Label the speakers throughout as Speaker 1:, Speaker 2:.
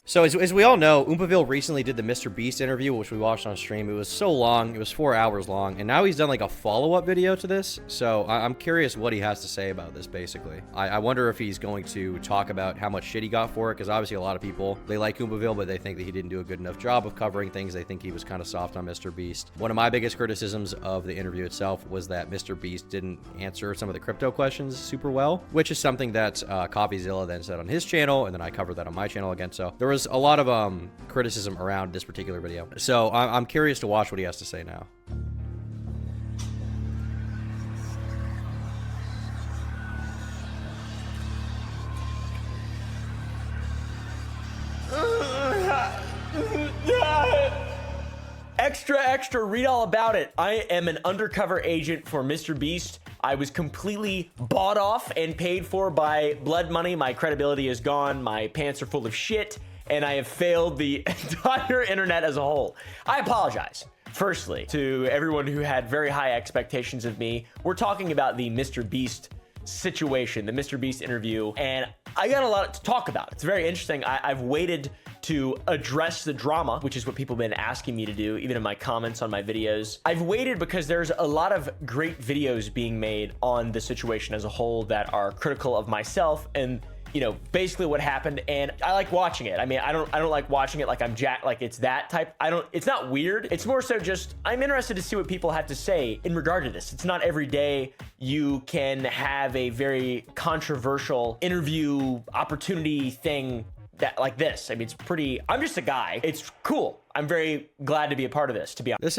Speaker 1: So as we all know, Oompaville recently did the Mr. Beast interview, which we watched on stream. It was so long. It was 4 hours long. And now he's done like a follow-up video to this. So I'm curious what he has to say about this, basically. I wonder if he's going to talk about how much shit he got for it, because obviously a lot of people, they like Oompaville, but they think that he didn't do a good enough job of covering things. They think he was kind of soft on Mr. Beast. One of my biggest criticisms of the interview itself was that Mr. Beast didn't answer some of the crypto questions super well, which is something that CoffeeZilla then said on his channel, and then I covered that on my channel again. So there was a lot of criticism around this particular video. So I'm curious to watch what he has to say now.
Speaker 2: Extra, read all about it. I am an undercover agent for Mr. Beast. I was completely bought off and paid for by blood money. My credibility is gone. My pants are full of shit, and I have failed the entire internet as a whole. I apologize. Firstly, to everyone who had very high expectations of me. We're talking about the Mr. Beast situation, the Mr. Beast interview, and I got a lot to talk about. It's very interesting. I've waited to address the drama, which is what people have been asking me to do, even in my comments on my videos. I've waited because there's a lot of great videos being made on the situation as a whole that are critical of myself and, you know, basically what happened, and I like watching it. I mean, I don't like watching it like I'm like it's that type. It's not weird. It's more so just, I'm interested to see what people have to say in regard to this. It's not every day you can have a very controversial interview opportunity thing that like this. I mean, it's pretty, I'm just a guy. It's cool. I'm very glad to be a part of this, to be honest.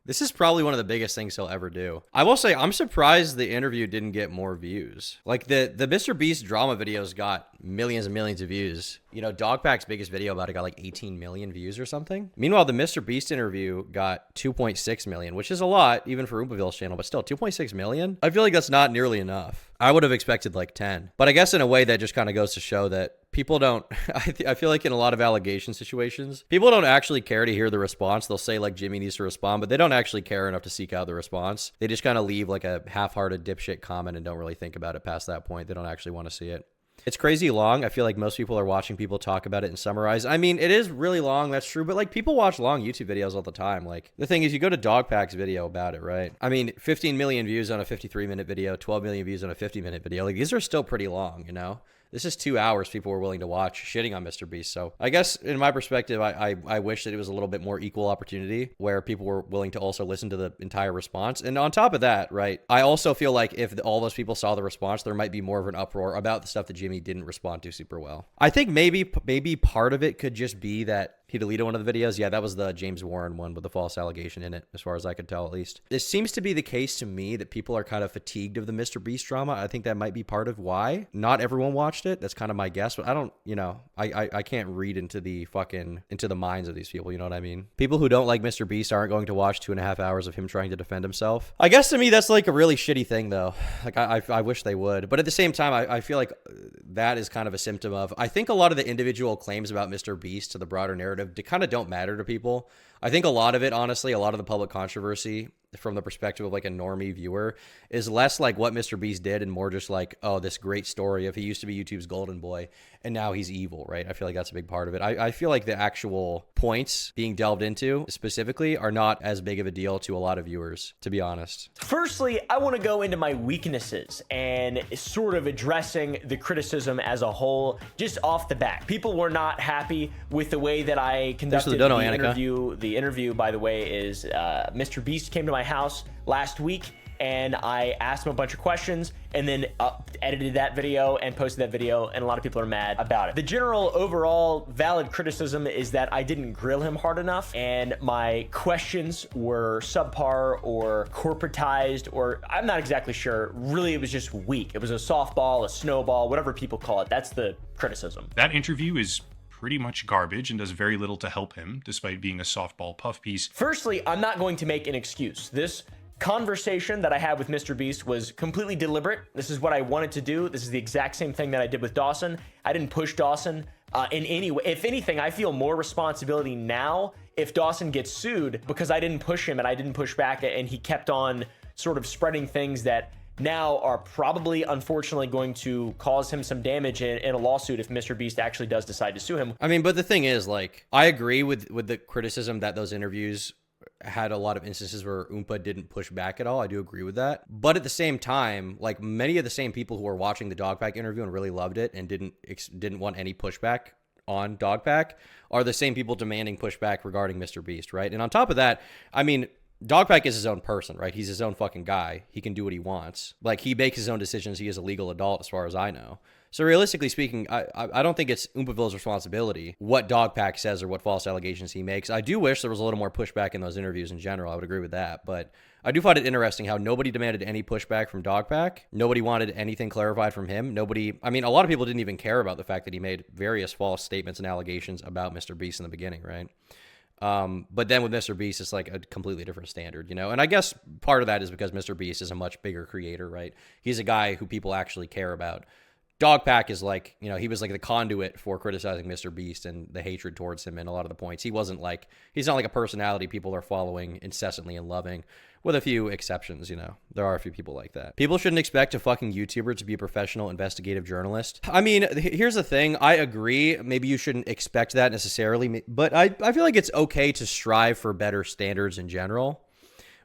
Speaker 1: This is probably one of the biggest things he'll ever do. I will say, I'm surprised the interview didn't get more views. Like, the Mr. Beast drama videos got millions and millions of views. You know, Dogpack's biggest video about it got like 18 million views or something. Meanwhile, the Mr. Beast interview got 2.6 million, which is a lot, even for Oompaville's channel, but still, 2.6 million? I feel like that's not nearly enough. I would have expected like 10. But I guess in a way that just kind of goes to show that people don't, I feel like in a lot of allegation situations, people don't actually care to hear the response. They'll say like Jimmy needs to respond, but they don't actually care enough to seek out the response. They just kind of leave like a half-hearted dipshit comment and don't really think about it past that point. They don't actually want to see it. It's crazy long. I feel like most people are watching people talk about it and summarize. I mean, it is really long, that's true, but like people watch long YouTube videos all the time. Like the thing is, you go to Dogpack's video about it, right? I mean, 15 million views on a 53-minute video, 12 million views on a 50-minute video. Like these are still pretty long, you know? This is 2 hours people were willing to watch shitting on Mr. Beast. So I guess in my perspective, I wish that it was a little bit more equal opportunity where people were willing to also listen to the entire response. And on top of that, right, I also feel like if all those people saw the response, there might be more of an uproar about the stuff that Jimmy didn't respond to super well. I think maybe part of it could just be that he deleted one of the videos. Yeah, that was the James Warren one with the false allegation in it, as far as I could tell, at least. It seems to be the case to me that people are kind of fatigued of the Mr. Beast drama. I think that might be part of why not everyone watched it. That's kind of my guess, but I don't, you know, I can't read into the minds of these people. You know what I mean? People who don't like Mr. Beast aren't going to watch 2.5 hours of him trying to defend himself. I guess to me, that's like a really shitty thing though. Like I wish they would, but at the same time, I feel like that is kind of a symptom of, I think a lot of the individual claims about Mr. Beast to the broader narrative kind of don't matter to people. I think a lot of it, honestly, a lot of the public controversy from the perspective of like a normie viewer is less like what Mr. Beast did and more just like, oh, this great story of he used to be YouTube's golden boy and now he's evil, right? I feel like that's a big part of it. I feel like the actual points being delved into specifically are not as big of a deal to a lot of viewers, to be honest.
Speaker 2: Firstly, I want to go into my weaknesses and sort of addressing the criticism as a whole just off the bat. People were not happy with the way that I conducted the interview. The interview, by the way, is Mr. Beast came to my house last week and I asked him a bunch of questions and then edited that video and posted that video, and a lot of people are mad about it. The general overall valid criticism is that I didn't grill him hard enough and my questions were subpar or corporatized, or I'm not exactly sure. Really, it was just weak. It was a softball, a snowball, whatever people call it. That's the criticism.
Speaker 3: That interview is pretty much garbage and does very little to help him, despite being a softball puff piece.
Speaker 2: Firstly, I'm not going to make an excuse. This conversation that I had with Mr. Beast was completely deliberate. This is what I wanted to do. This is the exact same thing that I did with Dawson. I didn't push Dawson in any way. If anything, I feel more responsibility now if Dawson gets sued because I didn't push him and I didn't push back and he kept on sort of spreading things that now are probably, unfortunately, going to cause him some damage in a lawsuit if Mr. Beast actually does decide to sue him.
Speaker 1: I mean, but the thing is, like, I agree with the criticism that those interviews had a lot of instances where Oompa didn't push back at all. I do agree with that. But at the same time, like, many of the same people who were watching the Dogpack interview and really loved it and didn't want any pushback on Dogpack are the same people demanding pushback regarding Mr. Beast, right? And on top of that, I mean, Dogpack is his own person, right? He's his own fucking guy. He can do what he wants. Like, he makes his own decisions. He is a legal adult as far as I know. So realistically speaking, I don't think it's Oompaville's responsibility what Dogpack says or what false allegations he makes. I do wish there was a little more pushback in those interviews in general. I would agree with that. But I do find it interesting how nobody demanded any pushback from Dogpack. Nobody wanted anything clarified from him. I mean, a lot of people didn't even care about the fact that he made various false statements and allegations about Mr. Beast in the beginning, right? But then with Mr. Beast, it's like a completely different standard, you know? And I guess part of that is because Mr. Beast is a much bigger creator, right? He's a guy who people actually care about. Dogpack is like, you know, he was like the conduit for criticizing Mr. Beast and the hatred towards him and a lot of the points. He's not like a personality people are following incessantly and loving, with a few exceptions, you know. There are a few people like that. People shouldn't expect a fucking YouTuber to be a professional investigative journalist. I mean, here's the thing. I agree. Maybe you shouldn't expect that necessarily, but I feel like it's okay to strive for better standards in general.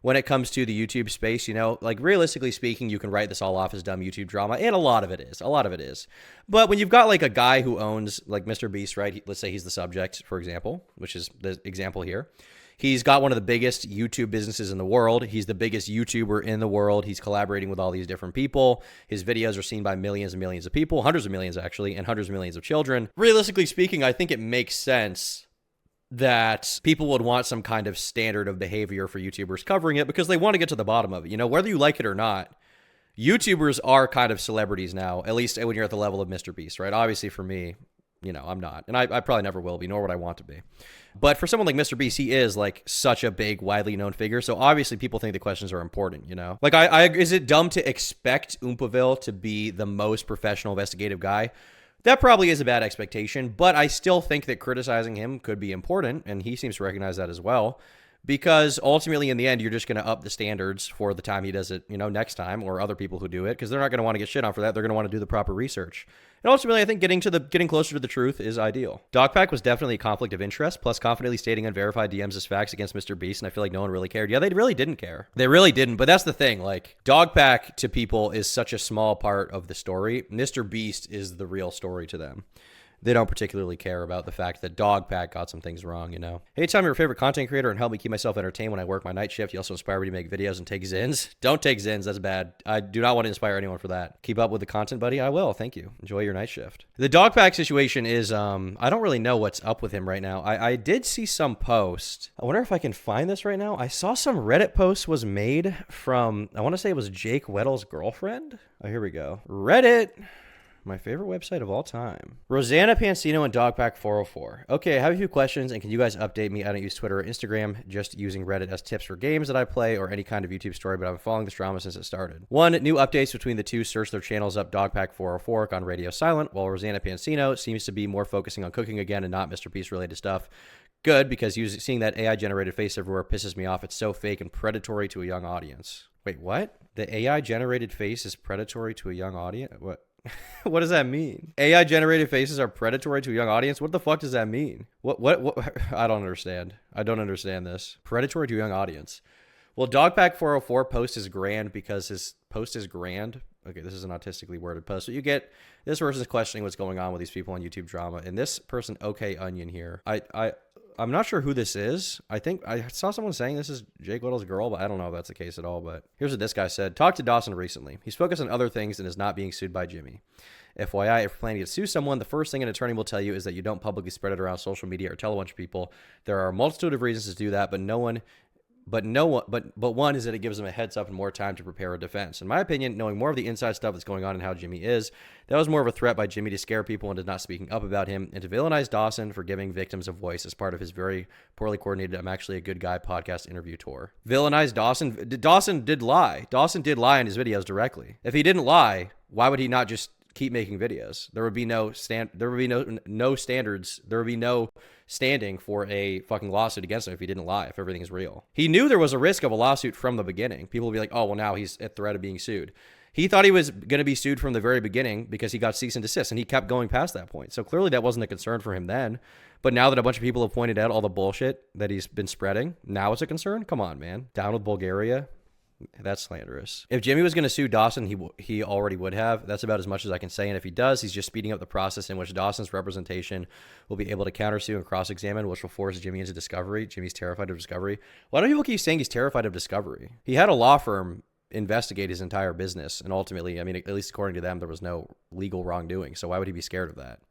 Speaker 1: When it comes to the YouTube space, you know, like realistically speaking, you can write this all off as dumb YouTube drama, and a lot of it is. But when you've got like a guy who owns like Mr. Beast, right? Let's say he's the subject, for example, which is the example here. He's got one of the biggest YouTube businesses in the world. He's the biggest YouTuber in the world. He's collaborating with all these different people. His videos are seen by millions and millions of people, hundreds of millions actually, and hundreds of millions of children. Realistically speaking, I think it makes sense that people would want some kind of standard of behavior for YouTubers covering it because they want to get to the bottom of it. You know, whether you like it or not, YouTubers are kind of celebrities now, at least when you're at the level of Mr. Beast, right? Obviously for me, you know, I'm not. And I probably never will be, nor would I want to be. But for someone like Mr. Beast, he is like such a big, widely known figure. So obviously people think the questions are important, you know? Like, is it dumb to expect Oompaville to be the most professional investigative guy? That probably is a bad expectation, but I still think that criticizing him could be important, and he seems to recognize that as well, because ultimately, in the end, you're just going to up the standards for the time he does it, you know, next time, or other people who do it, because they're not going to want to get shit on for that. They're going to want to do the proper research. And ultimately, I think getting closer to the truth is ideal. Dogpack was definitely a conflict of interest, plus confidently stating unverified DMs as facts against Mr. Beast, and I feel like no one really cared. Yeah, they really didn't care. They really didn't, but that's the thing. Like, Dogpack to people is such a small part of the story. Mr. Beast is the real story to them. They don't particularly care about the fact that Dogpack got some things wrong, you know? Hey, tell me your favorite content creator and help me keep myself entertained when I work my night shift. You also inspire me to make videos and take Zins. Don't take Zins. That's bad. I do not want to inspire anyone for that. Keep up with the content, buddy. I will. Thank you. Enjoy your night shift. The Dogpack situation is, I don't really know what's up with him right now. I did see some post. I wonder if I can find this right now. I saw some Reddit post was made from, I want to say it was Jake Weddle's girlfriend. Oh, here we go. Reddit. My favorite website of all time. Rosanna Pansino and Dogpack 404. Okay, I have a few questions, and can you guys update me? I don't use Twitter or Instagram, just using Reddit as tips for games that I play or any kind of YouTube story, but I've been following this drama since it started. 1. New updates between the two. Search their channels up. Dogpack 404 gone radio silent, while Rosanna Pansino seems to be more focusing on cooking again and not Mr. Beast related stuff. Good, because seeing that AI-generated face everywhere pisses me off. It's so fake and predatory to a young audience. Wait, what? The AI-generated face is predatory to a young audience? What? What does that mean? AI generated faces are predatory to a young audience? What the fuck does that mean? What I don't understand. I don't understand this. Predatory to a young audience. Well, Dogpack 404 post is grand because his post is grand. Okay, this is an autistically worded post. So you get this person's questioning what's going on with these people on YouTube drama, and this person, OK Onion here. I'm not sure who this is. I think I saw someone saying this is Jake Little's girl, but I don't know if that's the case at all. But here's what this guy said. Talked to Dawson recently. He's focused on other things and is not being sued by Jimmy. FYI, if you're planning to sue someone, the first thing an attorney will tell you is that you don't publicly spread it around social media or tell a bunch of people. There are a multitude of reasons to do that, but one is that it gives them a heads up and more time to prepare a defense. In my opinion, knowing more of the inside stuff that's going on and how Jimmy is, that was more of a threat by Jimmy to scare people and is not speaking up about him, and to villainize Dawson for giving victims a voice as part of his very poorly coordinated I'm Actually a Good Guy podcast interview tour. Villainize Dawson? Dawson did lie. Dawson did lie in his videos directly. If he didn't lie, why would he not just keep making videos? There would be no standards. There would be no standing for a fucking lawsuit against him if he didn't lie, if everything is real. He knew there was a risk of a lawsuit from the beginning. People would be like, oh, well, now he's at threat of being sued. He thought he was going to be sued from the very beginning because he got cease and desist, and he kept going past that point. So clearly that wasn't a concern for him then. But now that a bunch of people have pointed out all the bullshit that he's been spreading, now it's a concern? Come on, man. Down with Bulgaria? That's slanderous. If Jimmy was going to sue Dawson, he already would have. That's about as much as I can say. And if he does, he's just speeding up the process in which Dawson's representation will be able to countersue and cross-examine, which will force Jimmy into discovery. Jimmy's terrified of discovery. Why don't people keep saying he's terrified of discovery? He had a law firm investigate his entire business, and ultimately, I mean, at least according to them, there was no legal wrongdoing. So why would he be scared of that?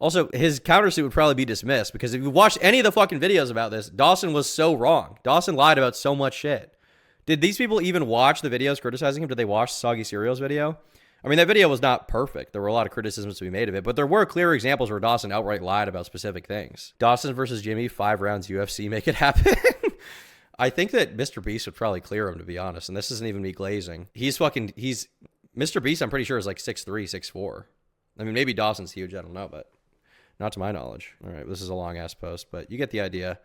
Speaker 1: Also, his countersuit would probably be dismissed because if you watch any of the fucking videos about this, Dawson was so wrong. Dawson lied about so much shit. Did these people even watch the videos criticizing him? Did they watch Soggy Cereal's video? I mean, that video was not perfect. There were a lot of criticisms to be made of it, but there were clear examples where Dawson outright lied about specific things. Dawson versus Jimmy, 5 rounds UFC, make it happen. I think that Mr. Beast would probably clear him, to be honest, and this isn't even me glazing. Mr. Beast, I'm pretty sure, is like 6'3", 6'4". I mean, maybe Dawson's huge, I don't know, but not to my knowledge. All right, this is a long-ass post, but you get the idea.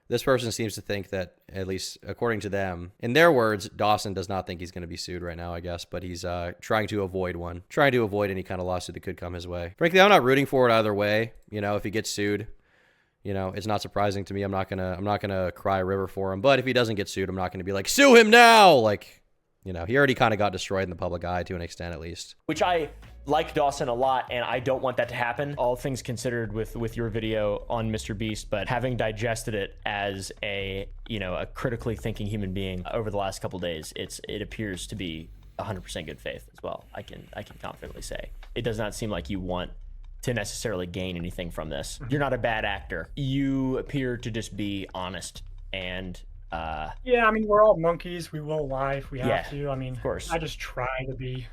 Speaker 1: This person seems to think that, at least according to them, in their words, Dawson does not think he's going to be sued right now, I guess, but he's trying to avoid one, trying to avoid any kind of lawsuit that could come his way. Frankly, I'm not rooting for it either way. You know, if he gets sued, you know, it's not surprising to me. I'm not gonna cry a river for him. But if he doesn't get sued, I'm not gonna be like, sue him now. Like, you know, he already kind of got destroyed in the public eye to an extent, at least.
Speaker 2: Which I like Dawson a lot, and I don't want that to happen. All things considered with your video on Mr. Beast, but having digested it as a critically thinking human being over the last couple days, it appears to be 100% good faith as well. I can confidently say it does not seem like you want to necessarily gain anything from this. You're not a bad actor. You appear to just be honest and
Speaker 4: yeah, I mean, we're all monkeys. We will lie if we have to. I mean,
Speaker 2: of course.
Speaker 4: I just try to be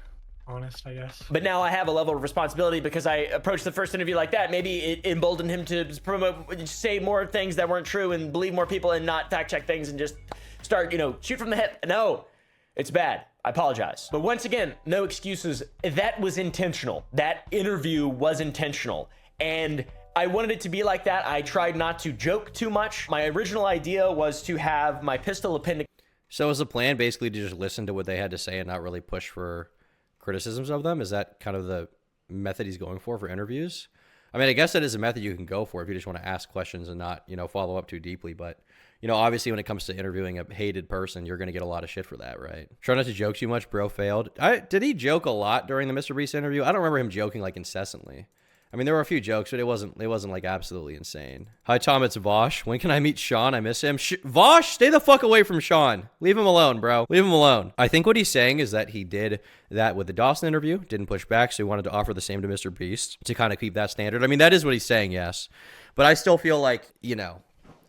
Speaker 4: honest, I guess.
Speaker 2: But now I have a level of responsibility because I approached the first interview like that. Maybe it emboldened him to say more things that weren't true and believe more people and not fact check things and just start, shoot from the hip. No, it's bad. I apologize. But once again, no excuses. That was intentional. That interview was intentional. And I wanted it to be like that. I tried not to joke too much. My original idea was to have my pistol appendix.
Speaker 1: So is the plan basically to just listen to what they had to say and not really push for criticisms of them? Is that kind of the method he's going for interviews? I mean, I guess that is a method you can go for if you just want to ask questions and not, follow up too deeply. But, obviously when it comes to interviewing a hated person, you're going to get a lot of shit for that, right? Try not to joke too much, bro failed. Did he joke a lot during the Mr. Beast interview? I don't remember him joking like incessantly. I mean, there were a few jokes, but it wasn't like absolutely insane. Hi, Tom, it's Vosh. When can I meet Sean? I miss him. Vosh, stay the fuck away from Sean. Leave him alone, bro. Leave him alone. I think what he's saying is that he did that with the Dawson interview, didn't push back, so he wanted to offer the same to Mr. Beast to kind of keep that standard. I mean, that is what he's saying, yes. But I still feel like,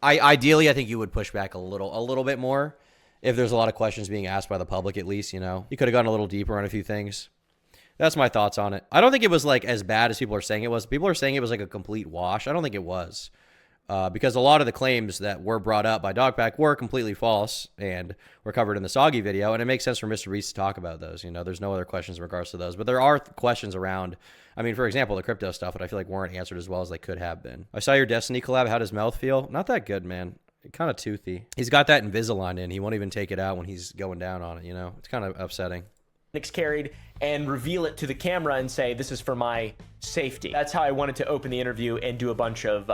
Speaker 1: ideally, I think you would push back a little bit more if there's a lot of questions being asked by the public, at least, You could have gone a little deeper on a few things. That's my thoughts on it. I don't think it was like as bad as people are saying it was. People are saying it was like a complete wash. I don't think it was. Because a lot of the claims that were brought up by Dogpack were completely false and were covered in the Soggy video. And it makes sense for Mr. Reese to talk about those. There's no other questions in regards to those. But there are questions around, I mean, for example, the crypto stuff that I feel like weren't answered as well as they could have been. I saw your Destiny collab. How does mouth feel? Not that good, man. Kind of toothy. He's got that Invisalign in. He won't even take it out when he's going down on it, It's kind of upsetting.
Speaker 2: Carried and reveal it to the camera and say, this is for my safety. That's how I wanted to open the interview and do a bunch of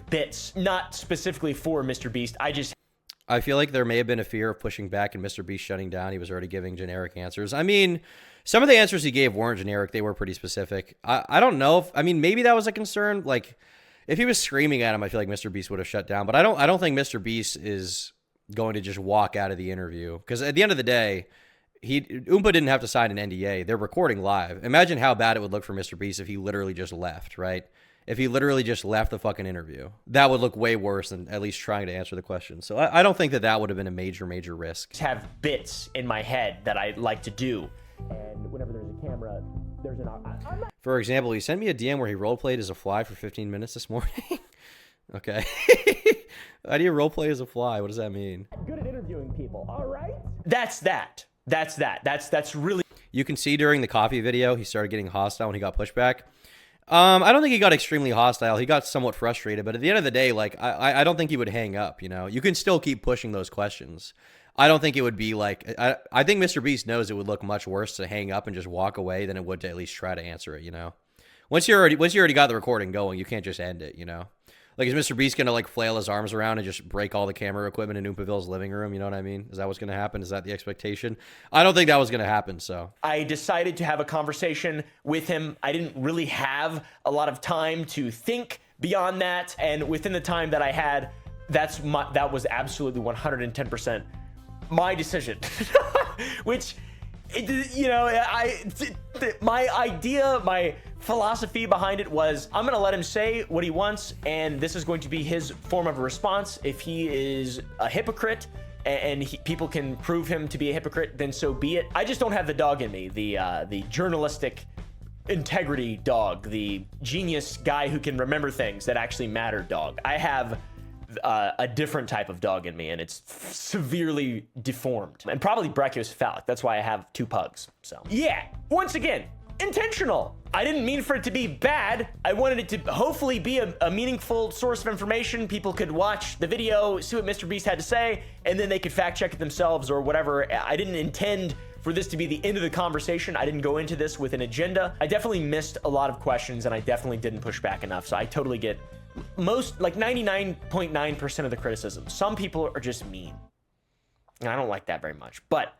Speaker 2: bits, not specifically for Mr. Beast.
Speaker 1: I feel like there may have been a fear of pushing back and Mr. Beast shutting down. He was already giving generic answers. I mean, some of the answers he gave weren't generic. They were pretty specific. I don't know maybe that was a concern. Like, if he was screaming at him, I feel like Mr. Beast would have shut down. But I don't think Mr. Beast is going to just walk out of the interview. Because at the end of the day, Oompa didn't have to sign an NDA. They're recording live. Imagine how bad it would look for Mr. Beast if he literally just left, right? If he literally just left the fucking interview. That would look way worse than at least trying to answer the question. So I don't think that would have been a major risk.
Speaker 2: Have bits in my head that I like to do. And whenever there's a camera, there's an...
Speaker 1: For example, he sent me a DM where he roleplayed as a fly for 15 minutes this morning. Okay. How do you roleplay as a fly? What does that mean?
Speaker 2: Good at interviewing people, all right? That's really...
Speaker 1: You can see during the coffee video, he started getting hostile when he got pushback. I don't think he got extremely hostile. He got somewhat frustrated, but at the end of the day, like, I don't think he would hang up, You can still keep pushing those questions. I don't think it would be like, I think Mr. Beast knows it would look much worse to hang up and just walk away than it would to at least try to answer it, you know? Once you already got the recording going, you can't just end it, you know? Like, is Mr. Beast going to, like, flail his arms around and just break all the camera equipment in Oompaville's living room? You know what I mean? Is that what's going to happen? Is that the expectation? I don't think that was going to happen, so.
Speaker 2: I decided to have a conversation with him. I didn't really have a lot of time to think beyond that. And within the time that I had, that was absolutely 110% my decision. Which, you know, my idea, my philosophy behind it was, I'm going to let him say what he wants, and this is going to be his form of a response. If he is a hypocrite and people can prove him to be a hypocrite, then so be it. I just don't have the dog in me, the journalistic integrity dog, the genius guy who can remember things that actually matter dog. I have a different type of dog in me, and it's severely deformed and probably brachiocephalic. That's why I have 2 pugs. So yeah, once again, intentional. I didn't mean for it to be bad. I wanted it to hopefully be a meaningful source of information. People could watch the video, see what Mr. Beast had to say, and then they could fact check it themselves or whatever. I didn't intend for this to be the end of the conversation. I didn't go into this with an agenda. I definitely missed a lot of questions, and I definitely didn't push back enough. So I totally get most, like 99.9% of the criticism. Some people are just mean, and I don't like that very much. But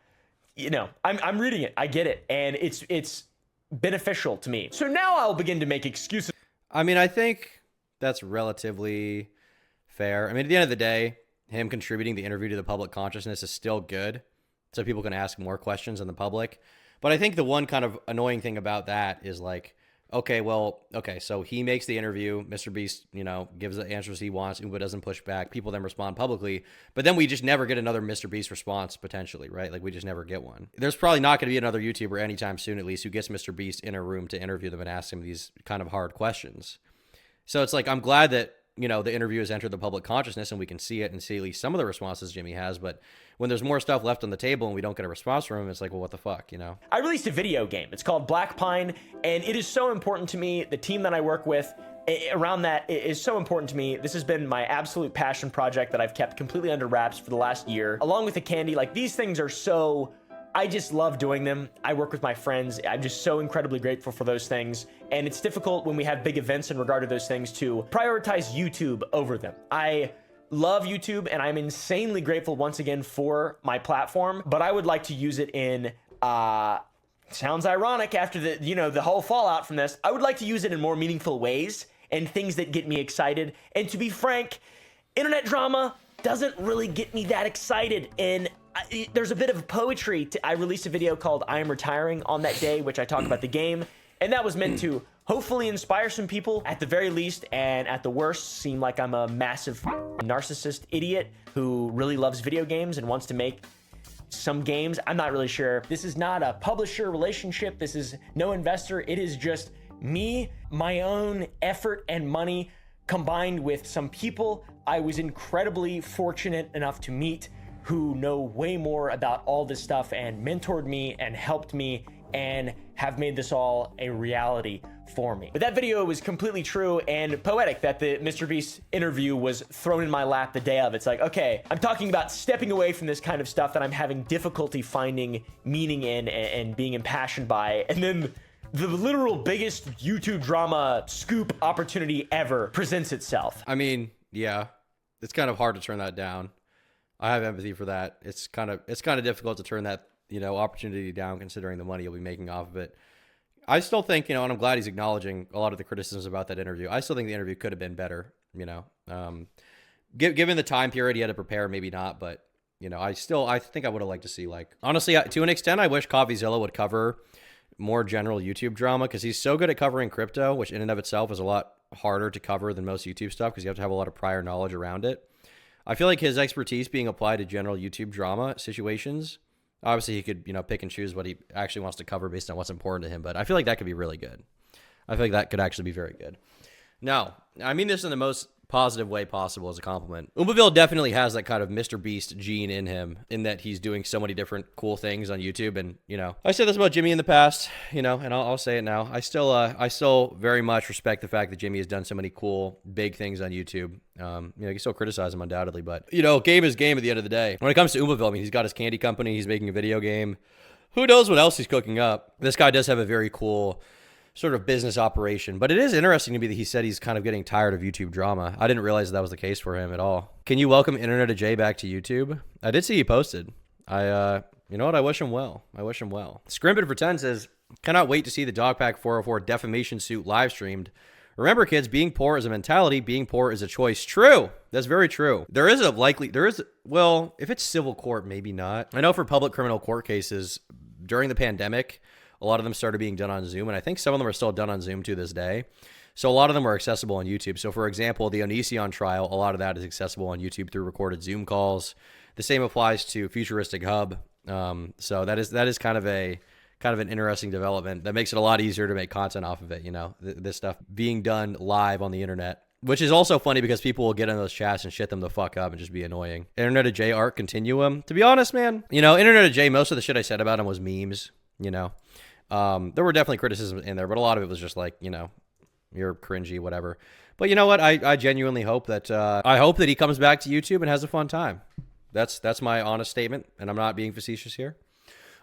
Speaker 2: you know, I'm reading it. I get it, and it's beneficial to me. So now I'll begin to make excuses.
Speaker 1: I mean, I think that's relatively fair. I mean, at the end of the day, him contributing the interview to the public consciousness is still good, so people can ask more questions in the public. But I think the one kind of annoying thing about that is like, okay, so he makes the interview, Mr. Beast, you know, gives the answers he wants, Oompa doesn't push back, people then respond publicly, but then we just never get another Mr. Beast response, potentially, right? Like, we just never get one. There's probably not going to be another YouTuber anytime soon, at least, who gets Mr. Beast in a room to interview them and ask him these kind of hard questions. So it's like, I'm glad that, you know, the interview has entered the public consciousness and we can see it and see at least some of the responses Jimmy has, but when there's more stuff left on the table and we don't get a response from him, it's like, well, what the fuck, you know?
Speaker 2: I released a video game. It's called Black Pine, and it is so important to me. The team that I work with around that is so important to me. This has been my absolute passion project that I've kept completely under wraps for the last year, along with the candy. Like, these things are so, I just love doing them. I work with my friends. I'm just so incredibly grateful for those things. And it's difficult when we have big events in regard to those things to prioritize YouTube over them. I love YouTube, and I'm insanely grateful once again for my platform, but I would like to use it in, sounds ironic after the, you know, the whole fallout from this, I would like to use it in more meaningful ways and things that get me excited. And to be frank, internet drama doesn't really get me that excited. And there's a bit of poetry I released a video called I Am Retiring on that day, which I talk about the game, and that was meant to hopefully inspire some people at the very least, and at the worst seem like I'm a massive narcissist idiot who really loves video games and wants to make some games. I'm not really sure. This is not a publisher relationship. This is no investor. It is just me, my own effort and money combined with some people I was incredibly fortunate enough to meet who know way more about all this stuff and mentored me and helped me and have made this all a reality for me. But that video was completely true and poetic that the Mr. Beast interview was thrown in my lap the day of. It's like, okay, I'm talking about stepping away from this kind of stuff that I'm having difficulty finding meaning in and being impassioned by. And then the literal biggest YouTube drama scoop opportunity ever presents itself.
Speaker 1: I mean, yeah, it's kind of hard to turn that down. I have empathy for that. It's kind of difficult to turn that, you know, opportunity down considering the money you'll be making off of it. I still think, you know, and I'm glad he's acknowledging a lot of the criticisms about that interview. I still think the interview could have been better, you know. Given the time period he had to prepare, maybe not, but, you know, I think I would have liked to see, like, honestly, to an extent, I wish CoffeeZilla would cover more general YouTube drama because he's so good at covering crypto, which in and of itself is a lot harder to cover than most YouTube stuff because you have to have a lot of prior knowledge around it. I feel like his expertise being applied to general YouTube drama situations, obviously he could, you know, pick and choose what he actually wants to cover based on what's important to him, but I feel like that could be really good. I feel like that could actually be very good. Now, I mean this in the most positive way possible as a compliment. Oompaville definitely has that kind of Mr. Beast gene in him, in that he's doing so many different cool things on YouTube. And, you know, I said this about Jimmy in the past, you know, and I'll say it now. I still very much respect the fact that Jimmy has done so many cool, big things on YouTube. You know, you can still criticize him undoubtedly, but, you know, game is game at the end of the day. When it comes to Oompaville, I mean, he's got his candy company, he's making a video game. Who knows what else he's cooking up? This guy does have a very cool sort of business operation, but it is interesting to me that he said he's kind of getting tired of YouTube drama. I didn't realize that was the case for him at all. Can you welcome Internet J back to YouTube? I did see he posted. You know what? I wish him well. I wish him well. Scrimpin for 10 says, cannot wait to see the Dogpack 404 defamation suit live streamed. Remember, kids, being poor is a mentality. Being poor is a choice. True. That's very true. Well, if it's civil court, maybe not. I know for public criminal court cases during the pandemic, a lot of them started being done on Zoom, and I think some of them are still done on Zoom to this day. So a lot of them are accessible on YouTube. So for example, the Onision trial, a lot of that is accessible on YouTube through recorded Zoom calls. The same applies to Futuristic Hub. So that is kind of an interesting development that makes it a lot easier to make content off of it. You know, this stuff being done live on the internet, which is also funny because people will get in those chats and shit them the fuck up and just be annoying. Internet of J art continuum. To be honest, man, you know, Internet of J, most of the shit I said about him was memes, you know. There were definitely criticisms in there, but a lot of it was just like, you know, you're cringy, whatever. But you know what? I genuinely hope that he comes back to YouTube and has a fun time. That's my honest statement, and I'm not being facetious here.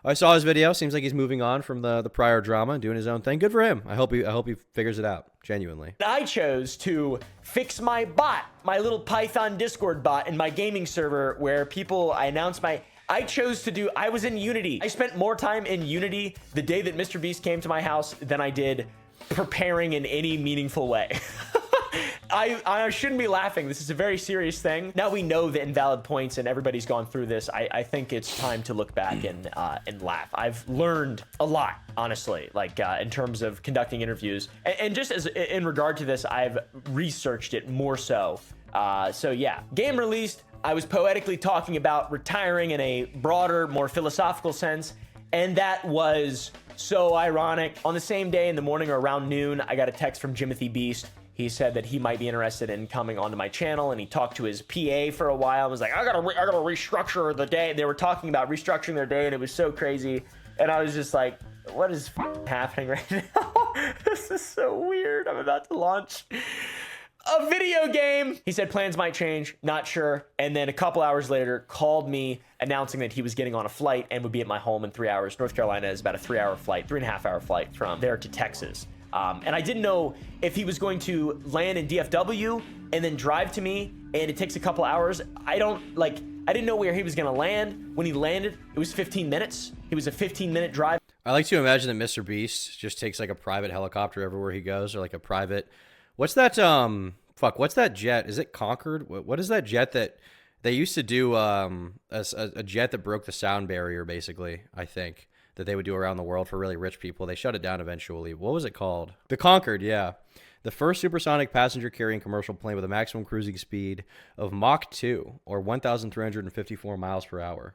Speaker 1: I saw his video. Seems like he's moving on from the prior drama and doing his own thing. Good for him. I hope he figures it out, genuinely.
Speaker 2: I chose to fix my bot, my little Python Discord bot in my gaming server where I was in Unity. I spent more time in Unity the day that Mr. Beast came to my house than I did preparing in any meaningful way. I shouldn't be laughing. This is a very serious thing. Now we know the invalid points and everybody's gone through this. I think it's time to look back and laugh. I've learned a lot, honestly, like in terms of conducting interviews. And just as in regard to this, I've researched it more so. So yeah, game released. I was poetically talking about retiring in a broader, more philosophical sense. And that was so ironic. On the same day in the morning or around noon, I got a text from Jimothy Beast. He said that he might be interested in coming onto my channel, and he talked to his PA for a while. I was like, I gotta restructure the day. They were talking about restructuring their day, and it was so crazy. And I was just like, what is happening right now? This is so weird. I'm about to launch a video game. He said plans might change, not sure. And then a couple hours later, called me announcing that he was getting on a flight and would be at my home in 3 hours. North Carolina is about a 3-hour flight, 3.5-hour flight from there to Texas. And I didn't know if he was going to land in DFW and then drive to me, and it takes a couple hours. I didn't know where he was going to land. When he landed, it was 15 minutes. It was a 15-minute drive.
Speaker 1: I like to imagine that Mr. Beast just takes like a private helicopter everywhere he goes, or like a private... What's that, what's that jet? Is it Concorde? What is that jet that... They used to do a jet that broke the sound barrier, basically, I think, that they would do around the world for really rich people. They shut it down eventually. What was it called? The Concorde, yeah. The first supersonic passenger-carrying commercial plane with a maximum cruising speed of Mach 2, or 1,354 miles per hour.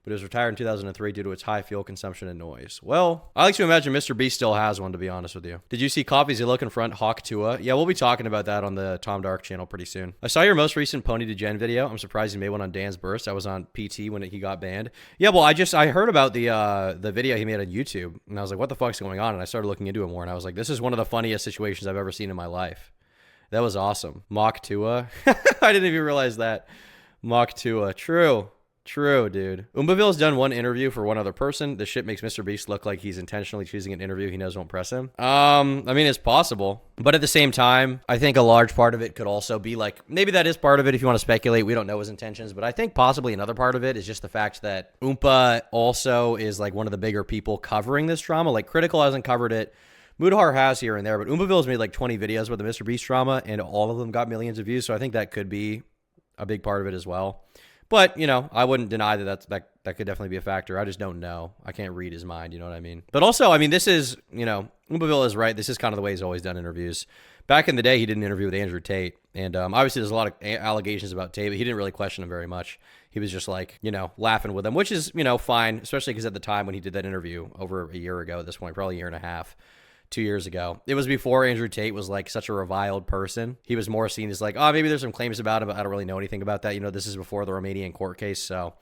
Speaker 1: But it was retired in 2003 due to its high fuel consumption and noise. Well, I like to imagine Mr. Beast still has one, to be honest with you. Did you see Coffee's Look in Front, Hawk Tua? Yeah, we'll be talking about that on the Tom Dark channel pretty soon. I saw your most recent Pony to Gen video. I'm surprised you made one on Dan's Burst. I was on PT when he got banned. Yeah, well, I heard about the video he made on YouTube, and I was like, what the fuck's going on? And I started looking into it more, and I was like, this is one of the funniest situations I've ever seen in my life. That was awesome. Mach Tua. I didn't even realize that. Mach Tua. True, dude. Oompaville's done one interview for one other person. This shit makes Mr. Beast look like he's intentionally choosing an interview he knows won't press him. I mean, it's possible. But at the same time, I think a large part of it could also be like, maybe that is part of it if you want to speculate. We don't know his intentions. But I think possibly another part of it is just the fact that Oompa also is like one of the bigger people covering this drama. Like, Critical hasn't covered it. Mudahar has here and there. But Oompaville's made like 20 videos with the Mr. Beast drama, and all of them got millions of views. So I think that could be a big part of it as well. But, you know, I wouldn't deny that that could definitely be a factor. I just don't know. I can't read his mind, you know what I mean? But also, I mean, this is, you know, Oompaville is right. This is kind of the way he's always done interviews. Back in the day, he did an interview with Andrew Tate. And obviously, there's a lot of allegations about Tate, but he didn't really question him very much. He was just like, you know, laughing with him, which is, you know, fine, especially because at the time when he did that interview over a year ago at this point, probably a year and a half, 2 years ago. It was before Andrew Tate was like such a reviled person. He was more seen as like, oh, maybe there's some claims about him, but I don't really know anything about that. You know, this is before the Romanian court case. So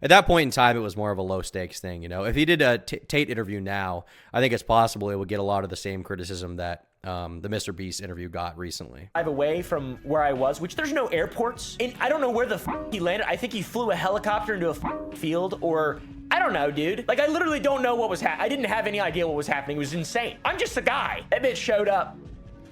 Speaker 1: at that point in time, it was more of a low stakes thing. You know, if he did a Tate interview now, I think it's possible it would get a lot of the same criticism that the Mr. Beast interview got recently.
Speaker 2: Drive away from where I was, which there's no airports. And I don't know where the he landed. I think he flew a helicopter into a field, or I don't know, dude. Like, I literally don't know what was happening. I didn't have any idea what was happening. It was insane. I'm just a guy. That bitch showed up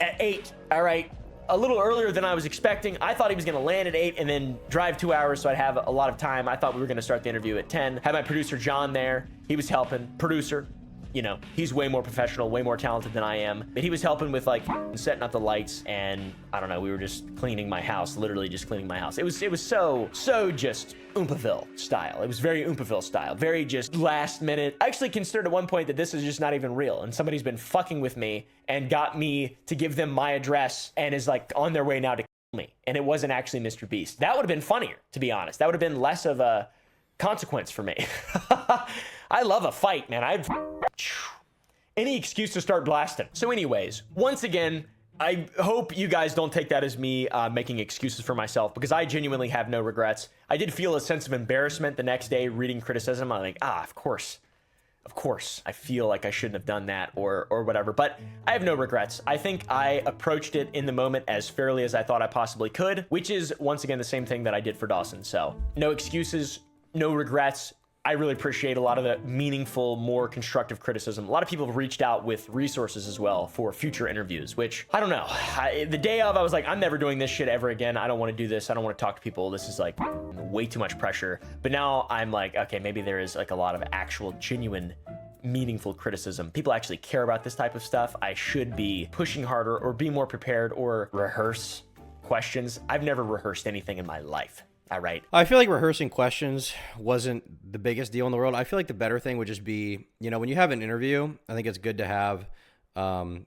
Speaker 2: at 8, all right? A little earlier than I was expecting. I thought he was gonna land at 8 and then drive 2 hours so I'd have a lot of time. I thought we were gonna start the interview at 10. Had my producer John there. He was helping. Producer, you know, he's way more professional, way more talented than I am. But he was helping with like setting up the lights, and I don't know, we were just cleaning my house, literally just cleaning my house. It was so just Oompaville style. It was very Oompaville style, very just last minute. I actually considered at one point that this is just not even real, and somebody's been fucking with me and got me to give them my address and is like on their way now to kill me. And it wasn't actually Mr. Beast. That would have been funnier, to be honest. That would have been less of a consequence for me. I love a fight, man. I'd any excuse to start blasting. So anyways, once again, I hope you guys don't take that as me making excuses for myself, because I genuinely have no regrets. I did feel a sense of embarrassment the next day reading criticism. I'm like, of course, I feel like I shouldn't have done that or whatever, but I have no regrets. I think I approached it in the moment as fairly as I thought I possibly could, which is once again the same thing that I did for Dawson. So no excuses, no regrets. I really appreciate a lot of the meaningful, more constructive criticism. A lot of people have reached out with resources as well for future interviews, which I don't know. The day of, I was like, I'm never doing this shit ever again. I don't want to do this. I don't want to talk to people. This is like way too much pressure. But now I'm like, okay, maybe there is like a lot of actual, genuine, meaningful criticism. People actually care about this type of stuff. I should be pushing harder or be more prepared or rehearse questions. I've never rehearsed anything in my life. All right.
Speaker 1: I feel like rehearsing questions wasn't the biggest deal in the world. I feel like the better thing would just be, you know, when you have an interview, I think it's good to have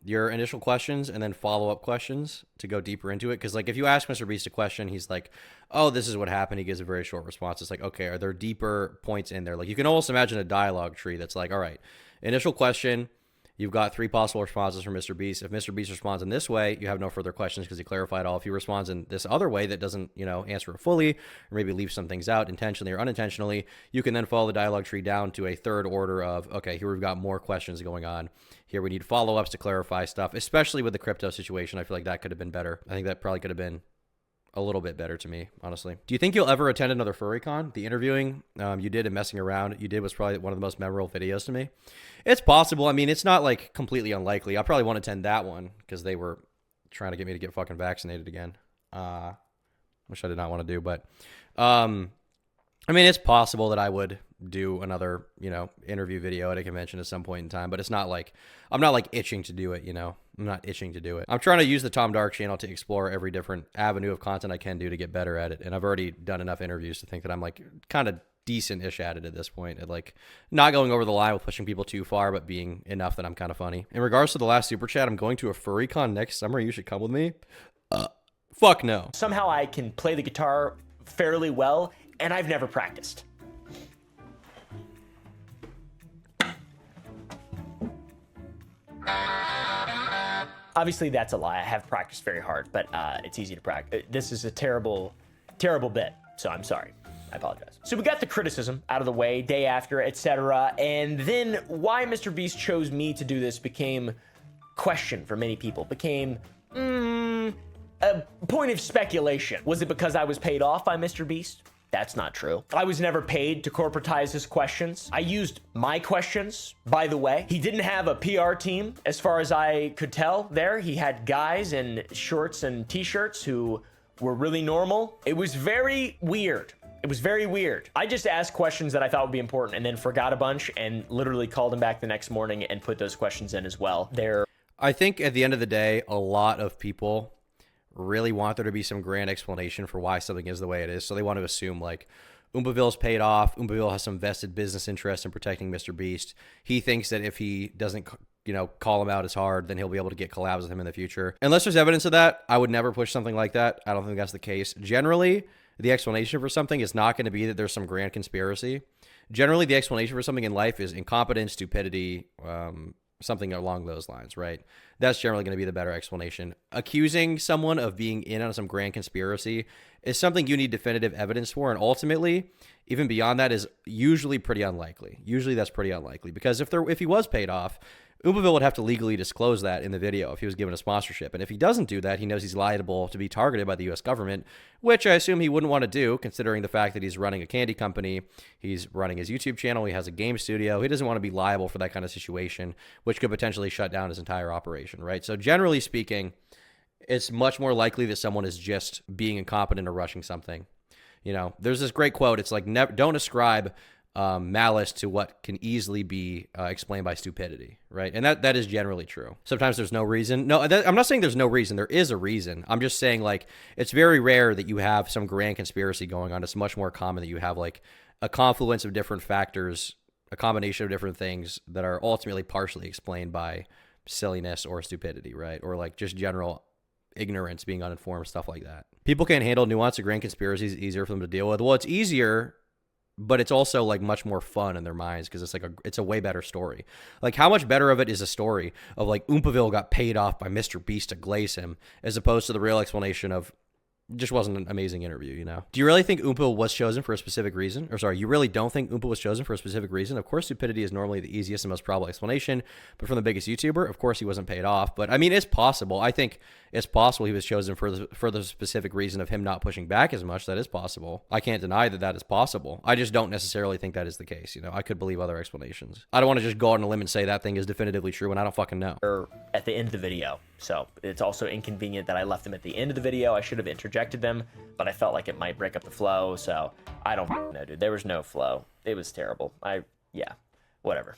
Speaker 1: your initial questions and then follow-up questions to go deeper into it. Because, like, if you ask Mr. Beast a question, he's like, oh, this is what happened. He gives a very short response. It's like, okay, are there deeper points in there? Like, you can almost imagine a dialogue tree that's like, all right, initial question, you've got 3 possible responses from Mr. Beast. If Mr. Beast responds in this way, you have no further questions because he clarified all. If he responds in this other way that doesn't, you know, answer it fully, or maybe leave some things out intentionally or unintentionally, you can then follow the dialogue tree down to a third order of, okay, here we've got more questions going on. Here we need follow-ups to clarify stuff, especially with the crypto situation. I feel like that could have been better. I think that probably could have been a little bit better to me, honestly. Do you think you'll ever attend another FurryCon? The interviewing you did and messing around you did was probably one of the most memorable videos to me. It's possible. I mean, it's not like completely unlikely. I probably won't attend that one because they were trying to get me to get fucking vaccinated again. Which I did not want to do, but I mean, it's possible that I would do another, you know, interview video at a convention at some point in time, but it's not like, I'm not like itching to do it, you know? I'm not itching to do it. I'm trying to use the Tom Dark channel to explore every different avenue of content I can do to get better at it. And I've already done enough interviews to think that I'm like kind of decent-ish at it at this point, at like not going over the line with pushing people too far, but being enough that I'm kind of funny. In regards to the last super chat, I'm going to a FurryCon next summer. You should come with me. Fuck no.
Speaker 2: Somehow I can play the guitar fairly well, and I've never practiced. Obviously, that's a lie. I have practiced very hard, but it's easy to practice. This is a terrible, terrible bit, so I'm sorry. I apologize. So we got the criticism out of the way, day after, etc. And then why Mr. Beast chose me to do this became question for many people. Became a point of speculation. Was it because I was paid off by Mr. Beast? That's not true. I was never paid to corporatize his questions. I used my questions, by the way. He didn't have a PR team, as far as I could tell there. He had guys in shorts and t-shirts who were really normal. It was very weird. It was very weird. I just asked questions that I thought would be important and then forgot a bunch and literally called him back the next morning and put those questions in as well.
Speaker 1: I think at the end of the day, a lot of people really want there to be some grand explanation for why something is the way it is. So they want to assume like Oompaville's paid off. Oompaville has some vested business interest in protecting Mr. Beast. He thinks that if he doesn't, you know, call him out as hard, then he'll be able to get collabs with him in the future. Unless there's evidence of that, I would never push something like that. I don't think that's the case. Generally, the explanation for something is not going to be that there's some grand conspiracy. Generally, the explanation for something in life is incompetence, stupidity, Something along those lines, right? That's generally going to be the better explanation. Accusing someone of being in on some grand conspiracy is something you need definitive evidence for, and ultimately, even beyond that, is usually pretty unlikely. Usually that's pretty unlikely, because if he was paid off, Oompaville would have to legally disclose that in the video if he was given a sponsorship. And if he doesn't do that, he knows he's liable to be targeted by the U.S. government, which I assume he wouldn't want to do, considering the fact that he's running a candy company, he's running his YouTube channel, he has a game studio. He doesn't want to be liable for that kind of situation, which could potentially shut down his entire operation, right? So generally speaking, it's much more likely that someone is just being incompetent or rushing something. You know, there's this great quote. It's like, don't ascribe malice to what can easily be explained by stupidity, right? And that is generally true. Sometimes there's no reason. No, I'm not saying there's no reason. There is a reason. I'm just saying, like, it's very rare that you have some grand conspiracy going on. It's much more common that you have, like, a confluence of different factors, a combination of different things that are ultimately partially explained by silliness or stupidity, right? Or, like, just general ignorance, being uninformed, stuff like that. People can't handle nuance or grand conspiracies. It's easier for them to deal with. Well, it's easier, but it's also, like, much more fun in their minds because it's like it's a way better story. Like, how much better of it is a story of, like, Oompaville got paid off by Mr. Beast to glaze him, as opposed to the real explanation of just wasn't an amazing interview, you know? Do you really think Oompa was chosen for a specific reason? Or sorry, you really don't think Oompa was chosen for a specific reason? Of course, stupidity is normally the easiest and most probable explanation, but from the biggest YouTuber, of course he wasn't paid off. But I mean, it's possible. I think it's possible he was chosen for the specific reason of him not pushing back as much. That is possible. I can't deny that that is possible. I just don't necessarily think that is the case. You know, I could believe other explanations. I don't want to just go out on a limb and say that thing is definitively true when I don't fucking know.
Speaker 2: At the end of the video. So it's also inconvenient that I left them at the end of the video. I should have interjected them, but I felt like it might break up the flow. So I don't know, dude. There was no flow. It was terrible. Yeah, whatever.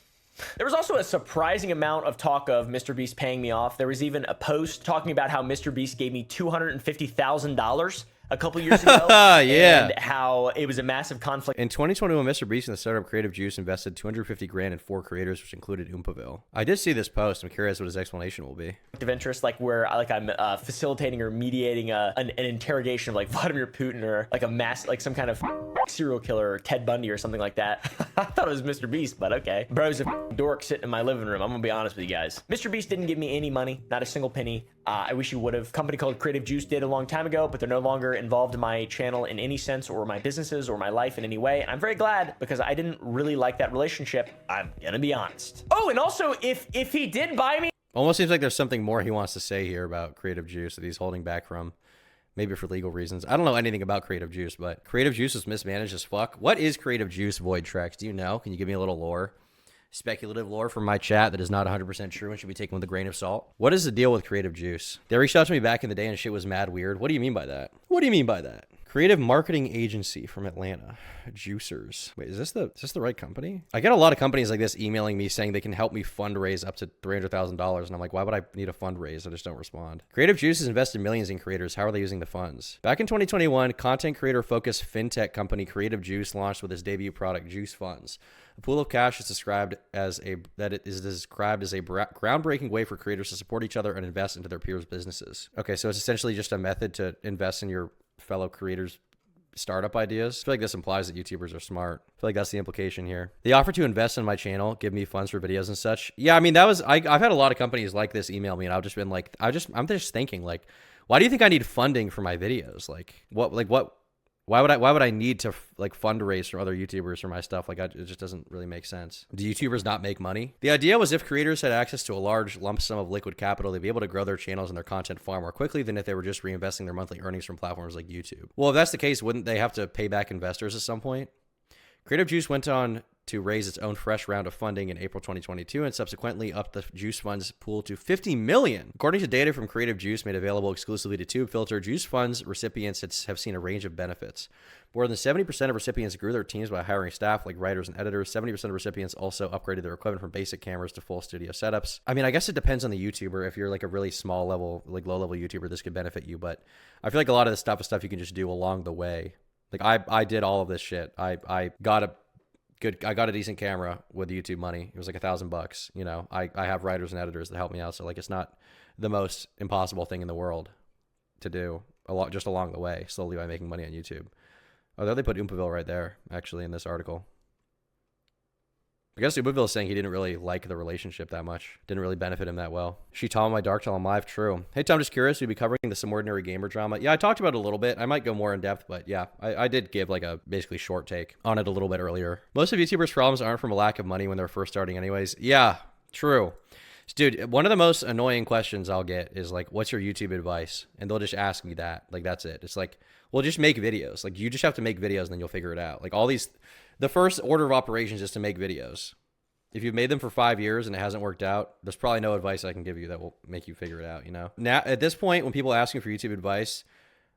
Speaker 2: There was also a surprising amount of talk of Mr. Beast paying me off. There was even a post talking about how Mr. Beast gave me $250,000 a couple years ago.
Speaker 1: Yeah.
Speaker 2: And how it was a massive conflict.
Speaker 1: In 2021, Mr. Beast and the startup Creative Juice invested $250,000 in 4 creators, which included Oompaville. I did see this post. I'm curious what his explanation will be.
Speaker 2: Of interest, like where I'm facilitating or mediating an interrogation of like Vladimir Putin or like like some kind of serial killer or Ted Bundy or something like that. I thought it was Mr. Beast, but okay. Bro's a dork sitting in my living room. I'm gonna be honest with you guys. Mr. Beast didn't give me any money, not a single penny. I wish he would have. A company called Creative Juice did a long time ago, but they're no longer involved in my channel in any sense or my businesses or my life in any way. And I'm very glad because I didn't really like that relationship. I'm gonna be honest. Oh, and also if he did buy me.
Speaker 1: Almost seems like there's something more he wants to say here about Creative Juice that he's holding back from. Maybe for legal reasons. I don't know anything about Creative Juice, but Creative Juice is mismanaged as fuck. What is Creative Juice, Void Trex? Do you know? Can you give me a little lore? Speculative lore from my chat that is not 100% true and should be taken with a grain of salt. What is the deal with Creative Juice? They reached out to me back in the day and shit was mad weird. What do you mean by that? What do you mean by that? Creative marketing agency from Atlanta. Juicers. Wait, is this the right company? I get a lot of companies like this emailing me saying they can help me fundraise up to $300,000. And I'm like, why would I need a fundraise? I just don't respond. Creative Juice has invested millions in creators. How are they using the funds? Back in 2021, content creator focused fintech company Creative Juice launched with its debut product, Juice Funds. A pool of cash is described as a groundbreaking way for creators to support each other and invest into their peers' businesses. Okay, so it's essentially just a method to invest in your fellow creators' startup ideas. I feel like this implies that YouTubers are smart. I feel like that's the implication here. The offer to invest in my channel, give me funds for videos and such. Yeah, I mean, I've had a lot of companies like this email me, and I've just been like, I'm just thinking, like, why do you think I need funding for my videos? Why would I need to like fundraise from other YouTubers for my stuff? Like, it just doesn't really make sense. Do YouTubers not make money? The idea was if creators had access to a large lump sum of liquid capital, they'd be able to grow their channels and their content far more quickly than if they were just reinvesting their monthly earnings from platforms like YouTube. Well, if that's the case, wouldn't they have to pay back investors at some point? Creative Juice went on to raise its own fresh round of funding in April 2022 and subsequently upped the Juice Funds pool to $50 million. According to data from Creative Juice made available exclusively to TubeFilter, Juice Funds recipients have seen a range of benefits. More than 70% of recipients grew their teams by hiring staff like writers and editors. 70% of recipients also upgraded their equipment from basic cameras to full studio setups. I mean, I guess it depends on the YouTuber. If you're like a really small level, like low level YouTuber, this could benefit you. But I feel like a lot of this stuff is stuff you can just do along the way. Like I did all of this shit. I got a decent camera with YouTube money. It was like $1,000. You know, I have writers and editors that help me out. So like, it's not the most impossible thing in the world to do just along the way, slowly by making money on YouTube. Oh, there they put Oompaville right there, actually, in this article. I guess Oompaville is saying he didn't really like the relationship that much. Didn't really benefit him that well. She Tom my Dark Tell on live. True. Hey, Tom, just curious. We'd be covering the Some Ordinary Gamer drama. Yeah, I talked about it a little bit. I might go more in depth, but yeah, I did give like a basically short take on it a little bit earlier. Most of YouTubers' problems aren't from a lack of money when they're first starting anyways. Yeah, true. Dude, one of the most annoying questions I'll get is like, what's your YouTube advice? And they'll just ask me that. Like, that's it. It's like, well, just make videos. Like, you just have to make videos and then you'll figure it out. Like, all these, the first order of operations is to make videos. If you've made them for 5 years and it hasn't worked out, there's probably no advice I can give you that will make you figure it out, you know? Now, at this point, when people ask me for YouTube advice,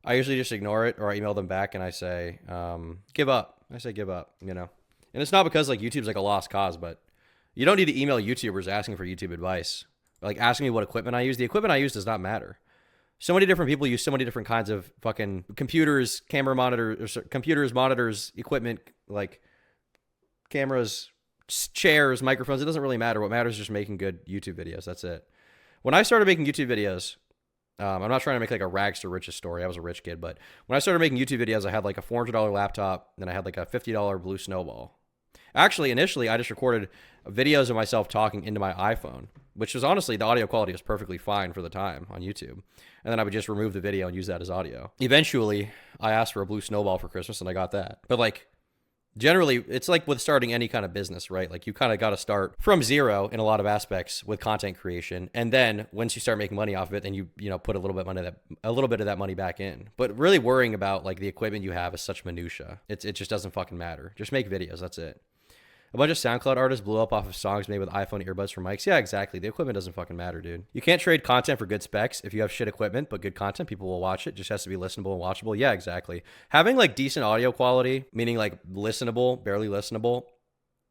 Speaker 1: I usually just ignore it or I email them back and I say, give up. I say, give up, you know? And it's not because like YouTube's like a lost cause, but you don't need to email YouTubers asking for YouTube advice. Like asking me what equipment I use. The equipment I use does not matter. So many different people use so many different kinds of fucking computers, camera monitors, computers, monitors, equipment, like cameras, chairs, microphones. It doesn't really matter. What matters is just making good YouTube videos. That's it. When I started making YouTube videos, I'm not trying to make like a rags to riches story. I was a rich kid, but when I started making YouTube videos, I had like a $400 laptop, then I had like a $50 blue snowball. Actually, initially, I just recorded videos of myself talking into my iPhone, which was honestly, the audio quality was perfectly fine for the time on YouTube. And then I would just remove the video and use that as audio. Eventually, I asked for a blue snowball for Christmas and I got that. But like, generally, it's like with starting any kind of business, right? Like you kind of got to start from zero in a lot of aspects with content creation. And then once you start making money off of it, then you put a little bit of that money back in. But really worrying about like the equipment you have is such minutia. It just doesn't fucking matter. Just make videos. That's it. A bunch of SoundCloud artists blew up off of songs made with iPhone earbuds for mics. Yeah, exactly. The equipment doesn't fucking matter, dude. You can't trade content for good specs. If you have shit equipment, but good content, people will watch it. Just has to be listenable and watchable. Yeah, exactly. Having like decent audio quality, meaning like listenable, barely listenable,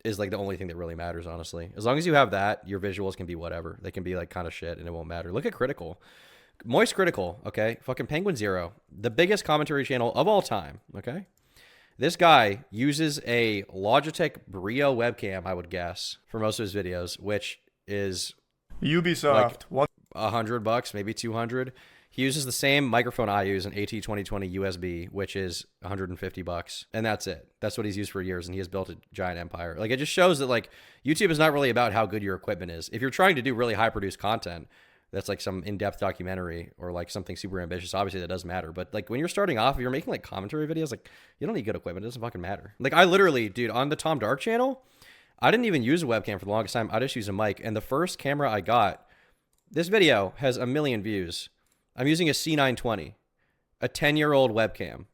Speaker 1: is like the only thing that really matters, honestly. As long as you have that, your visuals can be whatever. They can be like kind of shit and it won't matter. Look at Critical. Moist Critical, okay? Fucking Penguin Zero. The biggest commentary channel of all time, okay? This guy uses a Logitech Brio webcam, I would guess, for most of his videos, which is
Speaker 5: Ubisoft.
Speaker 1: like
Speaker 5: What?
Speaker 1: $100, maybe 200. He uses the same microphone I use, an AT2020 USB, which is $150, and that's it. That's what he's used for years, and he has built a giant empire. Like, it just shows that like YouTube is not really about how good your equipment is. If you're trying to do really high-produced content, that's like some in-depth documentary or like something super ambitious, obviously that does matter. But like when you're starting off, if you're making like commentary videos, like you don't need good equipment. It doesn't fucking matter. Like I literally, dude, on the Tom Dark channel, I didn't even use a webcam for the longest time. I just use a mic. And the first camera I got, this video has 1 million views. I'm using a C920, a 10-year-old webcam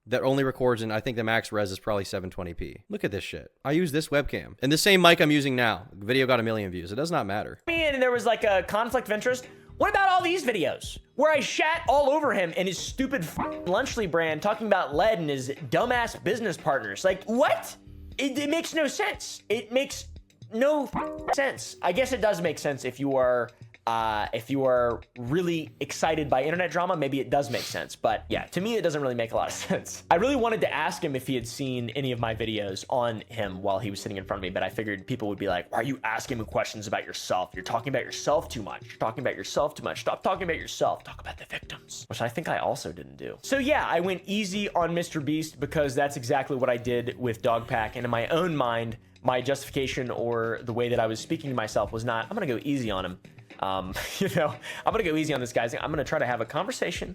Speaker 1: that only records in, I think the max res is probably 720p. Look at this shit. I use this webcam. And the same mic I'm using now. The video got 1 million views. It does not matter.
Speaker 2: And there was like a conflict of interest. What about all these videos where I shat all over him and his stupid Lunchly brand talking about lead and his dumbass business partners? Like, what? It makes no sense. It makes no sense. I guess it does make sense if you are really excited by internet drama, maybe it does make sense. But yeah, to me, it doesn't really make a lot of sense. I really wanted to ask him if he had seen any of my videos on him while he was sitting in front of me, but I figured people would be like, why are you asking him questions about yourself? You're talking about yourself too much. You're talking about yourself too much. Stop talking about yourself. Talk about the victims, which I think I also didn't do. So yeah, I went easy on Mr. Beast because that's exactly what I did with Dogpack. And in my own mind, my justification or the way that I was speaking to myself was not, I'm gonna go easy on him. I'm gonna go easy on this guy. I'm gonna try to have a conversation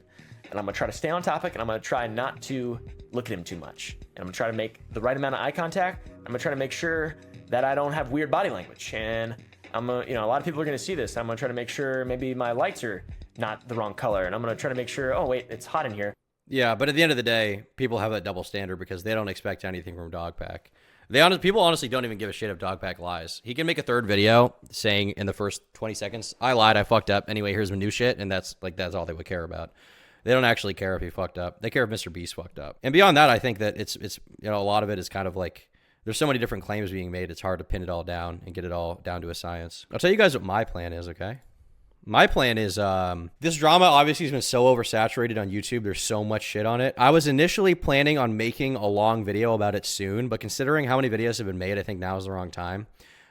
Speaker 2: and I'm gonna try to stay on topic and I'm gonna try not to look at him too much. And I'm gonna try to make the right amount of eye contact. I'm gonna try to make sure that I don't have weird body language. And I'm gonna, a lot of people are gonna see this. I'm gonna try to make sure maybe my lights are not the wrong color. And I'm gonna try to make sure, oh wait, it's hot in here.
Speaker 1: Yeah, but at the end of the day, people have that double standard because they don't expect anything from Dogpack. People honestly don't even give a shit if Dogpack lies. He can make a third video saying in the first 20 seconds, I lied, I fucked up. Anyway, here's my new shit. And that's all they would care about. They don't actually care if he fucked up. They care if Mr. Beast fucked up. And beyond that, I think that it's a lot of it is kind of like, there's so many different claims being made. It's hard to pin it all down and get it all down to a science. I'll tell you guys what my plan is, okay? My plan is, this drama obviously has been so oversaturated on YouTube. There's so much shit on it. I was initially planning on making a long video about it soon, but considering how many videos have been made, I think now is the wrong time.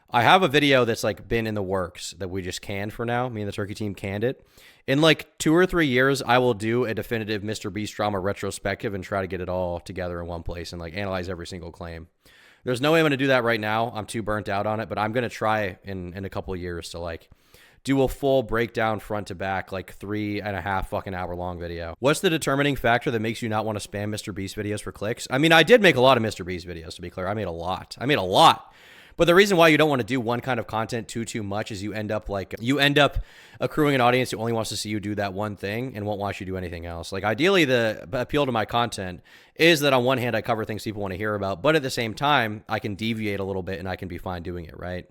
Speaker 1: I have a video that's like been in the works that we just canned for now. Me and the Turkey team canned it. In like 2 or 3 years, I will do a definitive Mr. Beast drama retrospective and try to get it all together in one place and like analyze every single claim. There's no way I'm going to do that right now. I'm too burnt out on it, but I'm going to try in a couple of years to like do a full breakdown front to back, like 3.5 fucking hour long video. What's the determining factor that makes you not want to spam Mr. Beast videos for clicks? I mean, I did make a lot of Mr. Beast videos, to be clear. I made a lot. But the reason why you don't want to do one kind of content too much is you end up accruing an audience who only wants to see you do that one thing and won't watch you do anything else. Like ideally, the appeal to my content is that on one hand, I cover things people want to hear about, but at the same time, I can deviate a little bit and I can be fine doing it, right?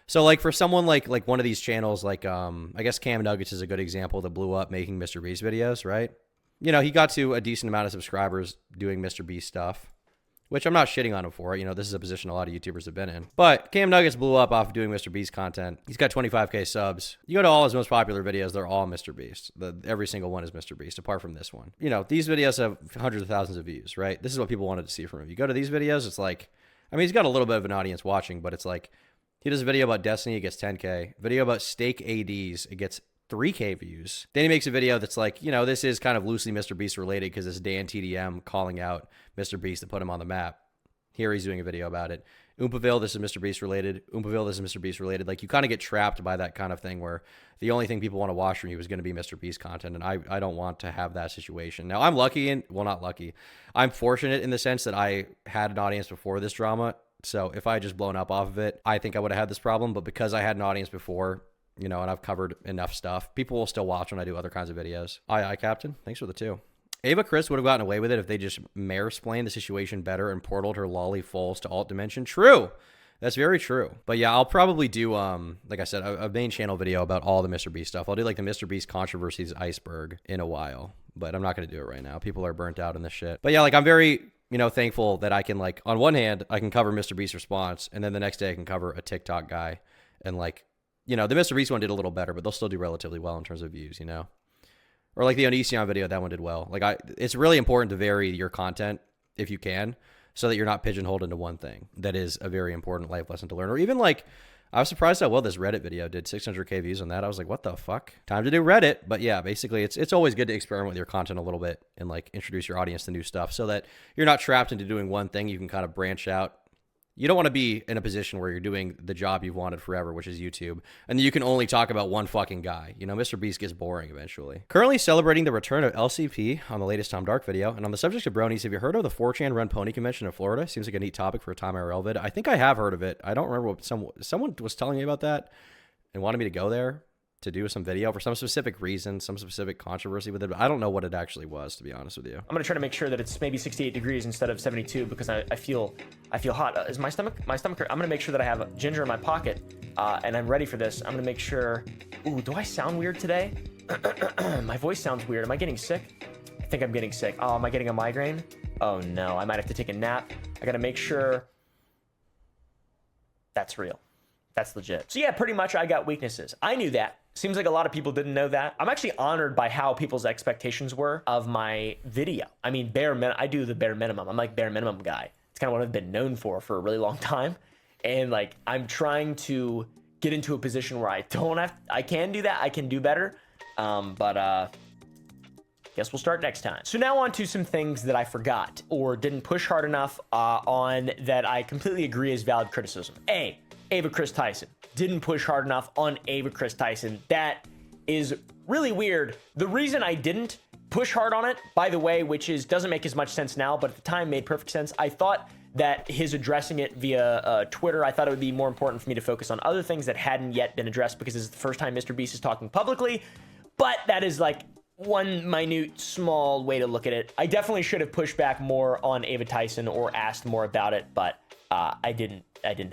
Speaker 1: So like for someone like one of these channels, like I guess Cam Nuggets is a good example that blew up making Mr. Beast videos, right? You know, he got to a decent amount of subscribers doing Mr. Beast stuff, which I'm not shitting on him for. You know, this is a position a lot of YouTubers have been in. But Cam Nuggets blew up off of doing Mr. Beast content. He's got 25K subs. You go to all his most popular videos, they're all Mr. Beast. Every single one is Mr. Beast, apart from this one. You know, these videos have hundreds of thousands of views, right? This is what people wanted to see from him. You go to these videos, it's like, I mean, he's got a little bit of an audience watching, but it's like, he does a video about Destiny, it gets 10K. Video about Stake ADs, it gets 3K views. Then he makes a video that's like, you know, this is kind of loosely Mr. Beast related because it's Dan TDM calling out Mr. Beast to put him on the map. Here he's doing a video about it. Oompaville, this is Mr. Beast related. Oompaville, this is Mr. Beast related. Like you kind of get trapped by that kind of thing where the only thing people want to watch from you is going to be Mr. Beast content. And I don't want to have that situation. Now I'm lucky well, not lucky. I'm fortunate in the sense that I had an audience before this drama. So if I had just blown up off of it, I think I would have had this problem. But because I had an audience before, you know, and I've covered enough stuff, people will still watch when I do other kinds of videos. Aye, Captain. Thanks for the 2. Ava Chris would have gotten away with it if they just mayor-splained the situation better and portaled her lolly foals to alt dimension. True. That's very true. But yeah, I'll probably do, like I said, a main channel video about all the Mr. Beast stuff. I'll do like the Mr. Beast controversies iceberg in a while, but I'm not going to do it right now. People are burnt out in this shit. But yeah, like I'm very, you know, thankful that I can like, on one hand, I can cover Mr. Beast's response and then the next day I can cover a TikTok guy and like, you know, the Mr. Beast one did a little better, but they'll still do relatively well in terms of views, you know? Or like the Onision video, that one did well. Like it's really important to vary your content if you can, so that you're not pigeonholed into one thing. That is a very important life lesson to learn. Or even like, I was surprised how well this Reddit video did. 600K views on that. I was like, what the fuck? Time to do Reddit. But yeah, basically it's always good to experiment with your content a little bit and like introduce your audience to new stuff so that you're not trapped into doing one thing. You can kind of branch out. You don't want to be in a position where you're doing the job you've wanted forever, which is YouTube, and you can only talk about one fucking guy. You know, Mr. Beast gets boring eventually. Currently celebrating the return of LCP on the latest Tom Dark video. And on the subject of bronies, have you heard of the 4chan Run Pony Convention in Florida? Seems like a neat topic for a Time IRL vid. I think I have heard of it. I don't remember what someone was telling me about that and wanted me to go there to do some video for some specific reason, some specific controversy with it. But I don't know what it actually was, to be honest with you.
Speaker 2: I'm gonna try to make sure that it's maybe 68 degrees instead of 72 because I feel hot. Is my stomach? I'm gonna make sure that I have ginger in my pocket and I'm ready for this. I'm gonna make sure. Ooh, do I sound weird today? My voice sounds weird. Am I getting sick? I think I'm getting sick. Oh, am I getting a migraine? Oh no, I might have to take a nap. I gotta make sure that's real. That's legit. So yeah, pretty much I got weaknesses. I knew that. Seems like a lot of people didn't know that. I'm actually honored by how people's expectations were of my video. I mean, I do the bare minimum. I'm like bare minimum guy. It's kind of what I've been known for a really long time. And like, I'm trying to get into a position where I can do that. I can do better. Guess we'll start next time. So now on to some things that I forgot or didn't push hard enough on that I completely agree is valid criticism. Ava Chris Tyson. Didn't push hard enough on Ava Chris Tyson. That is really weird. The reason I didn't push hard on it, by the way, which doesn't make as much sense now, but at the time made perfect sense. I thought that his addressing it via Twitter, I thought it would be more important for me to focus on other things that hadn't yet been addressed because this is the first time Mr. Beast is talking publicly. But that is like one minute, small way to look at it. I definitely should have pushed back more on Ava Tyson or asked more about it, but I didn't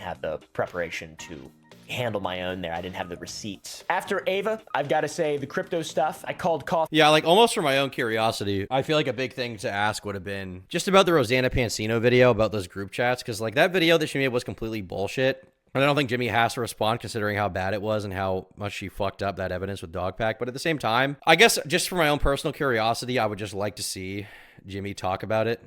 Speaker 2: have the preparation to handle my own there. I didn't have the receipts. After Ava, I've got to say the crypto stuff. I called coffee.
Speaker 1: Yeah, like almost for my own curiosity, I feel like a big thing to ask would have been just about the Rosanna Pansino video about those group chats. Because like that video that she made was completely bullshit. And I don't think Jimmy has to respond considering how bad it was and how much she fucked up that evidence with Dogpack. But at the same time, I guess just for my own personal curiosity, I would just like to see Jimmy talk about it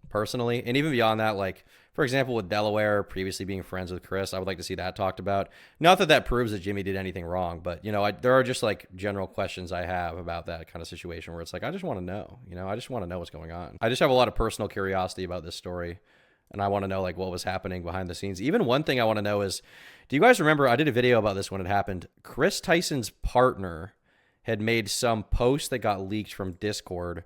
Speaker 1: personally. And even beyond that, like, for example, with Delaware previously being friends with Chris, I would like to see that talked about. Not that that proves that Jimmy did anything wrong, but, you know, there are just like general questions I have about that kind of situation where it's like, I just want to know, you know, I just want to know what's going on. I just have a lot of personal curiosity about this story. and I want to know like what was happening behind the scenes. Even one thing I want to know is, do you guys remember, I did a video about this when it happened. Chris Tyson's partner had made some post that got leaked from Discord.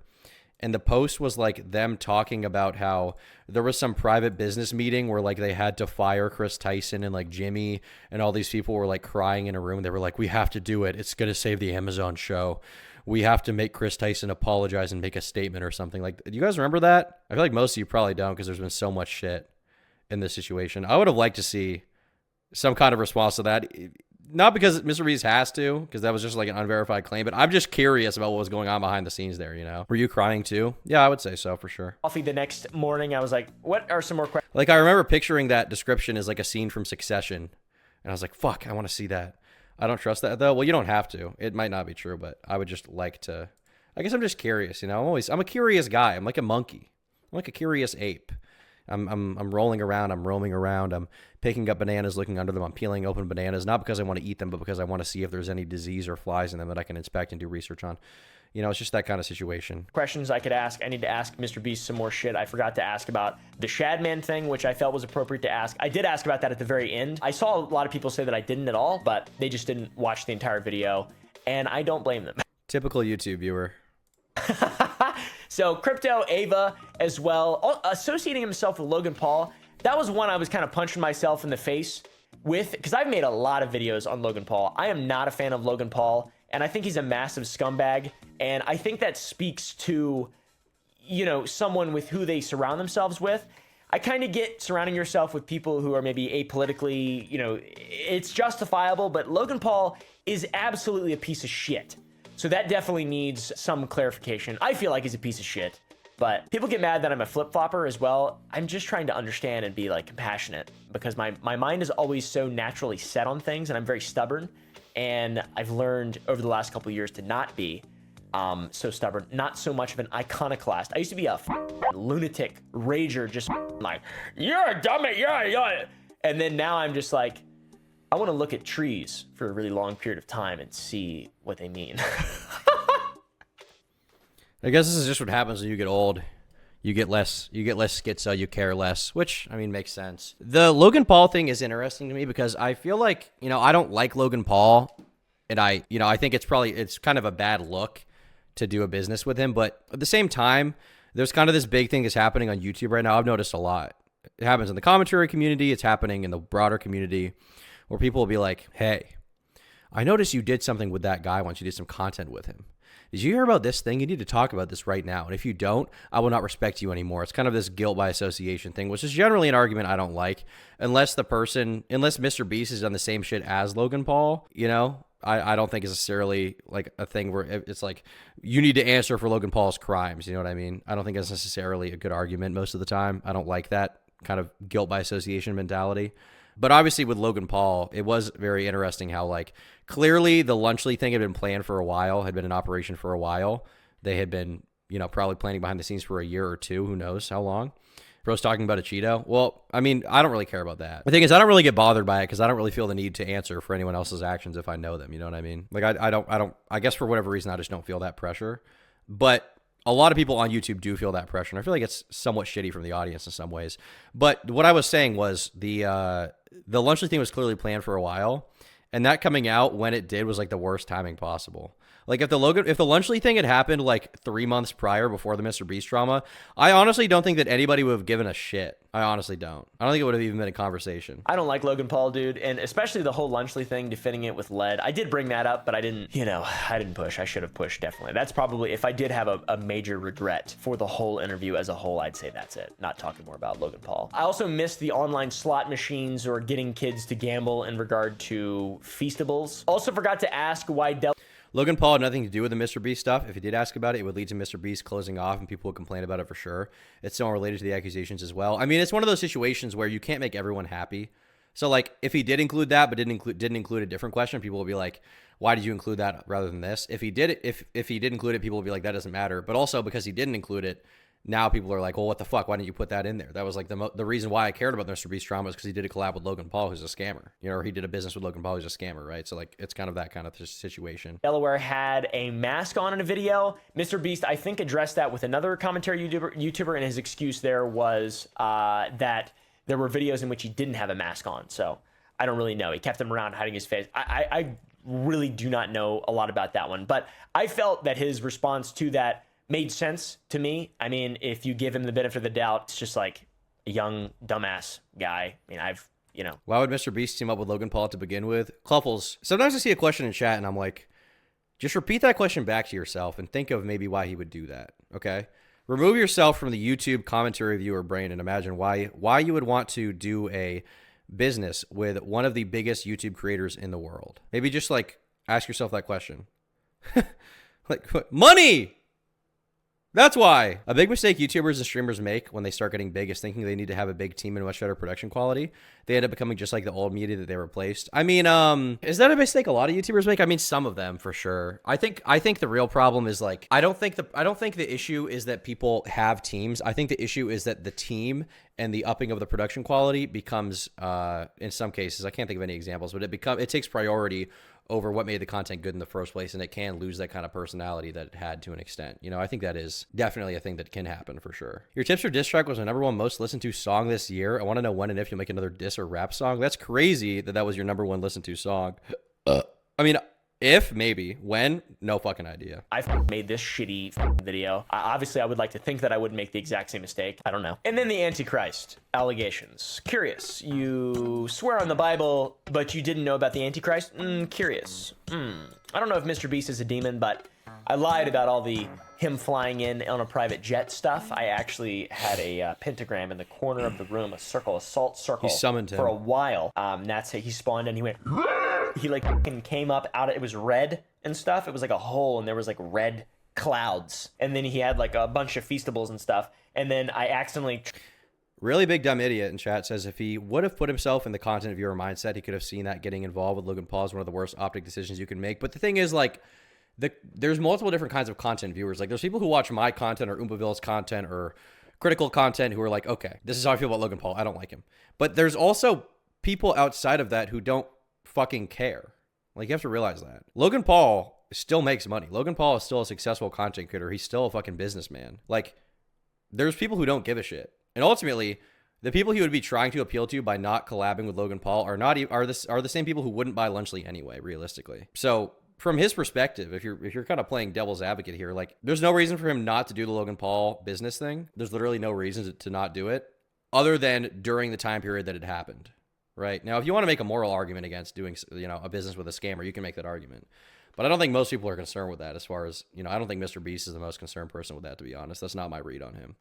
Speaker 1: And the post was like them talking about how there was some private business meeting where like they had to fire Chris Tyson, and like Jimmy and all these people were like crying in a room. They were like, we have to do it. It's going to save the Amazon show. We have to make Chris Tyson apologize and make a statement or something. Like, do you guys remember that? I feel like most of you probably don't, because there's been so much shit in this situation. I would have liked to see some kind of response to that. Not because Mr. Beast has to, because that was just like an unverified claim, but I'm just curious about what was going on behind the scenes there, you know? Were you crying too? Yeah, I would say so, for sure.
Speaker 2: Coffee the next morning, I was like, what are some more questions?
Speaker 1: Like, I remember picturing that description as like a scene from Succession, and I was like, fuck, I want to see that. I don't trust that, though. Well, you don't have to. It might not be true, but I would just like to. I guess I'm just curious, you know? I'm a curious guy. I'm like a monkey. I'm like a curious ape. I'm rolling around, I'm roaming around, I'm picking up bananas, looking under them, I'm peeling open bananas, not because I want to eat them, but because I want to see if there's any disease or flies in them that I can inspect and do research on. You know, it's just that kind of situation.
Speaker 2: Questions I could ask. I need to ask Mr. Beast some more shit. I forgot to ask about the Shadman thing, which I felt was appropriate to ask. I did ask about that at the very end. I saw a lot of people say that I didn't at all, but they just didn't watch the entire video, and I don't blame them.
Speaker 1: Typical YouTube viewer.
Speaker 2: So Crypto, Ava as well, associating himself with Logan Paul. That was one I was kind of punching myself in the face with, because I've made a lot of videos on Logan Paul. I am not a fan of Logan Paul, and I think he's a massive scumbag. And I think that speaks to, you know, someone with who they surround themselves with. I kind of get surrounding yourself with people who are maybe apolitically, you know, it's justifiable, but Logan Paul is absolutely a piece of shit. So that definitely needs some clarification. I feel like he's a piece of shit, but people get mad that I'm a flip-flopper as well. I'm just trying to understand and be like compassionate, because my mind is always so naturally set on things, and I'm very stubborn. And I've learned over the last couple of years to not be so stubborn, not so much of an iconoclast. I used to be a lunatic rager, just like, you're a dummy, you're. And then now I'm just like, I want to look at trees for a really long period of time and see what they mean.
Speaker 1: I guess this is just what happens when you get old. You get less schizo, you care less, which, I mean, makes sense. The Logan Paul thing is interesting to me because I feel like, you know, I don't like Logan Paul, and I think it's kind of a bad look to do a business with him, but at the same time, there's kind of this big thing that's happening on YouTube right now. I've noticed a lot. It happens in the commentary community, it's happening in the broader community, where people will be like, hey, I noticed you did something with that guy once, you did some content with him. Did you hear about this thing? You need to talk about this right now. And if you don't, I will not respect you anymore. It's kind of this guilt by association thing, which is generally an argument I don't like, unless Mr. Beast has done the same shit as Logan Paul, you know? I don't think it's necessarily like a thing where it's like, you need to answer for Logan Paul's crimes. You know what I mean? I don't think that's necessarily a good argument most of the time. I don't like that kind of guilt by association mentality. But obviously with Logan Paul, it was very interesting how, like, clearly the Lunchley thing had been planned for a while, had been in operation for a while. They had been, you know, probably planning behind the scenes for a year or two. Who knows how long? Bro's talking about a Cheeto. Well, I mean, I don't really care about that. The thing is, I don't really get bothered by it because I don't really feel the need to answer for anyone else's actions if I know them. You know what I mean? Like, I guess for whatever reason, I just don't feel that pressure. But a lot of people on YouTube do feel that pressure, and I feel like it's somewhat shitty from the audience in some ways. But what I was saying was the Lunchley thing was clearly planned for a while, and that coming out when it did was like the worst timing possible. Like if the Lunchley thing had happened like 3 months prior before the Mr. Beast drama, I honestly don't think that anybody would have given a shit. I honestly don't. I don't think it would have even been a conversation.
Speaker 2: I don't like Logan Paul, dude, and especially the whole Lunchley thing, defending it with lead. I did bring that up, but I didn't push. I should have pushed, definitely. That's probably, if I did have a major regret for the whole interview as a whole, I'd say that's it. Not talking more about Logan Paul. I also missed the online slot machines or getting kids to gamble in regard to Feastables. Also forgot to ask why
Speaker 1: Logan Paul had nothing to do with the Mr. Beast stuff. If he did ask about it, it would lead to Mr. Beast closing off and people would complain about it for sure. It's still related to the accusations as well. I mean, it's one of those situations where you can't make everyone happy. So like if he did include that, but didn't include a different question, people will be like, why did you include that rather than this? If he did include it, people will be like, that doesn't matter. But also because he didn't include it, now people are like, well, what the fuck? Why didn't you put that in there? That was like the reason why I cared about Mr. Beast drama is because he did a collab with Logan Paul, who's a scammer, you know, or he did a business with Logan Paul, who's a scammer, right? So like, it's kind of that kind of situation.
Speaker 2: Delaware had a mask on in a video. Mr. Beast, I think, addressed that with another commentary YouTuber, and his excuse there was that there were videos in which he didn't have a mask on. So I don't really know. He kept him around hiding his face. I really do not know a lot about that one, but I felt that his response to that made sense to me. I mean, if you give him the benefit of the doubt, it's just like a young dumbass guy. I mean, you know.
Speaker 1: Why would Mr. Beast team up with Logan Paul to begin with? Cluffles, sometimes I see a question in chat and I'm like, just repeat that question back to yourself and think of maybe why he would do that, okay? Remove yourself from the YouTube commentary viewer brain and imagine why you would want to do a business with one of the biggest YouTube creators in the world. Maybe just like ask yourself that question. Like, money! That's why. A big mistake YouTubers and streamers make when they start getting big is thinking they need to have a big team and much better production quality. They end up becoming just like the old media that they replaced. I mean, is that a mistake a lot of YouTubers make? I mean, some of them for sure. I think the real problem is like, I don't think the issue is that people have teams. I think the issue is that the team and the upping of the production quality becomes, in some cases, I can't think of any examples, but it takes priority over what made the content good in the first place, and it can lose that kind of personality that it had to an extent. You know, I think that is definitely a thing that can happen for sure. Your tips for diss track was my #1 most listened to song this year. I want to know when and if you'll make another diss or rap song. That's crazy that was your #1 listened to song. I mean, if, maybe. When? No fucking idea.
Speaker 2: I made this shitty video. Obviously, I would like to think that I would make the exact same mistake. I don't know. And then the Antichrist allegations. Curious. You swear on the Bible, but you didn't know about the Antichrist? Curious. I don't know if Mr. Beast is a demon, but I lied about all the him flying in on a private jet stuff. I actually had a pentagram in the corner of the room, a salt circle.
Speaker 1: You summoned him.
Speaker 2: For a while. That's it. He spawned and he went... He like fucking came up out of it was red and stuff. It was like a hole and there was like red clouds. And then he had like a bunch of feastables and stuff. And then I accidentally...
Speaker 1: Really big dumb idiot in chat says if he would have put himself in the content viewer mindset, he could have seen that getting involved with Logan Paul is one of the worst optic decisions you can make. But the thing is, like, there's multiple different kinds of content viewers. Like, there's people who watch my content or Oompaville's content or critical content who are like, okay, this is how I feel about Logan Paul. I don't like him. But there's also people outside of that who don't fucking care. Like, you have to realize that. Logan Paul still makes money. Logan Paul is still a successful content creator. He's still a fucking businessman. Like, there's people who don't give a shit. And ultimately, the people he would be trying to appeal to by not collabing with Logan Paul are the same people who wouldn't buy Lunchly anyway, realistically. So from his perspective, if you're kind of playing devil's advocate here, like, there's no reason for him not to do the Logan Paul business thing. There's literally no reason to not do it other than during the time period that it happened. Right? Now, if you want to make a moral argument against doing, you know, a business with a scammer, you can make that argument. But I don't think most people are concerned with that as far as, you know, I don't think Mr. Beast is the most concerned person with that, to be honest. That's not my read on him.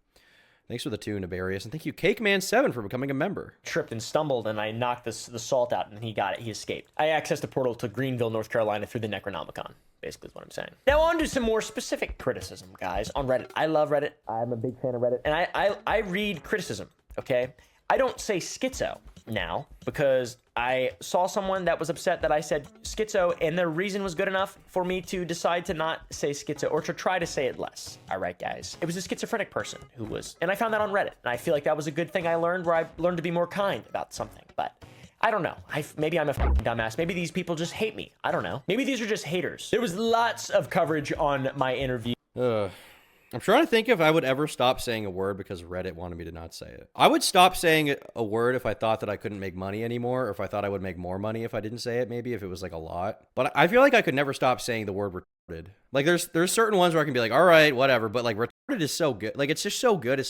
Speaker 1: Thanks for the 2, Nabarius. And thank you, CakeMan7, for becoming a member.
Speaker 2: Tripped and stumbled, and I knocked the salt out, and he got it. He escaped. I accessed a portal to Greenville, North Carolina through the Necronomicon, basically is what I'm saying. Now on to some more specific criticism, guys, on Reddit. I love Reddit. I'm a big fan of Reddit. And I read criticism, okay? I don't say schizo now because I saw someone that was upset that I said schizo, and their reason was good enough for me to decide to not say schizo or to try to say it less. All right, guys. It was a schizophrenic person who was, and I found that on Reddit, and I feel like that was a good thing I learned, where I learned to be more kind about something. But I don't know. Maybe I'm a dumbass. Maybe these people just hate me. I don't know. Maybe these are just haters. There was lots of coverage on my interview.
Speaker 1: I'm trying to think if I would ever stop saying a word because Reddit wanted me to not say it. I would stop saying a word if I thought that I couldn't make money anymore, or if I thought I would make more money if I didn't say it, maybe if it was like a lot. But I feel like I could never stop saying the word retarded. Like there's certain ones where I can be like, all right, whatever, but like retarded is so good. Like it's just so good. It's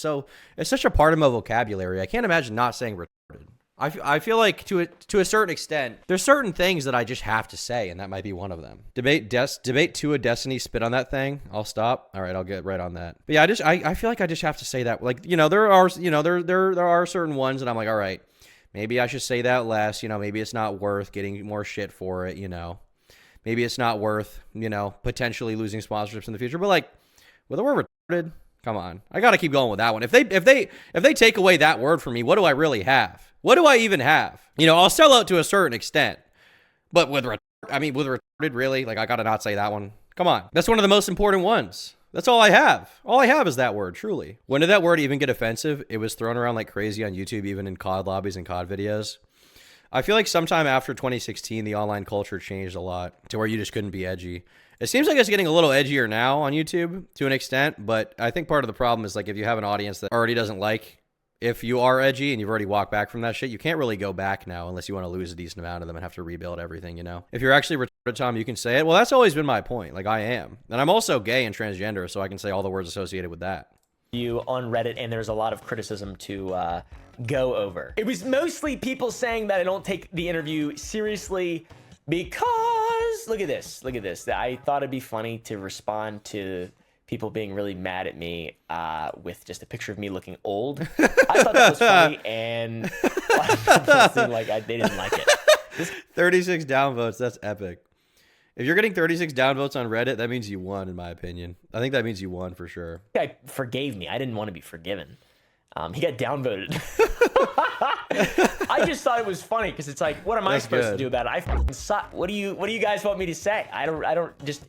Speaker 1: such a part of my vocabulary. I can't imagine not saying retarded. I feel like to a certain extent, there's certain things that I just have to say, and that might be one of them. Debate 2 of Destiny, spit on that thing. I'll stop. All right, I'll get right on that. But yeah, I feel like I just have to say that. Like, you know, there are certain ones that I'm like, all right, maybe I should say that less. You know, maybe it's not worth getting more shit for it. You know, maybe it's not worth, you know, potentially losing sponsorships in the future. But like with the word retarded, come on, I got to keep going with that one. If they take away that word from me, what do I really have? What do I even have? You know, I'll sell out to a certain extent, but with retarded, really, like I gotta not say that one. Come on, that's one of the most important ones. That's all I have. All I have is that word, truly. When did that word even get offensive? It was thrown around like crazy on YouTube, even in COD lobbies and COD videos. I feel like sometime after 2016, the online culture changed a lot to where you just couldn't be edgy. It seems like it's getting a little edgier now on YouTube to an extent, but I think part of the problem is like if you have an audience that already doesn't like if you are edgy and you've already walked back from that shit, you can't really go back now unless you want to lose a decent amount of them and have to rebuild everything, you know? If you're actually retarded, Tom, you can say it. Well, that's always been my point. Like, I am. And I'm also gay and transgender, so I can say all the words associated with that.
Speaker 2: You on Reddit, and there's a lot of criticism to go over. It was mostly people saying that I don't take the interview seriously because, look at this. I thought it'd be funny to respond to people being really mad at me with just a picture of me looking old. I thought that was funny, and people seemed like they didn't like it.
Speaker 1: 36 downvotes, that's epic. If you're getting 36 downvotes on Reddit, that means you won, in my opinion. I think that means you won for sure.
Speaker 2: Guy forgave me. I didn't want to be forgiven. He got downvoted. I just thought it was funny because it's like, what am I supposed to do about it? I fucking suck. What do you guys want me to say? I don't just,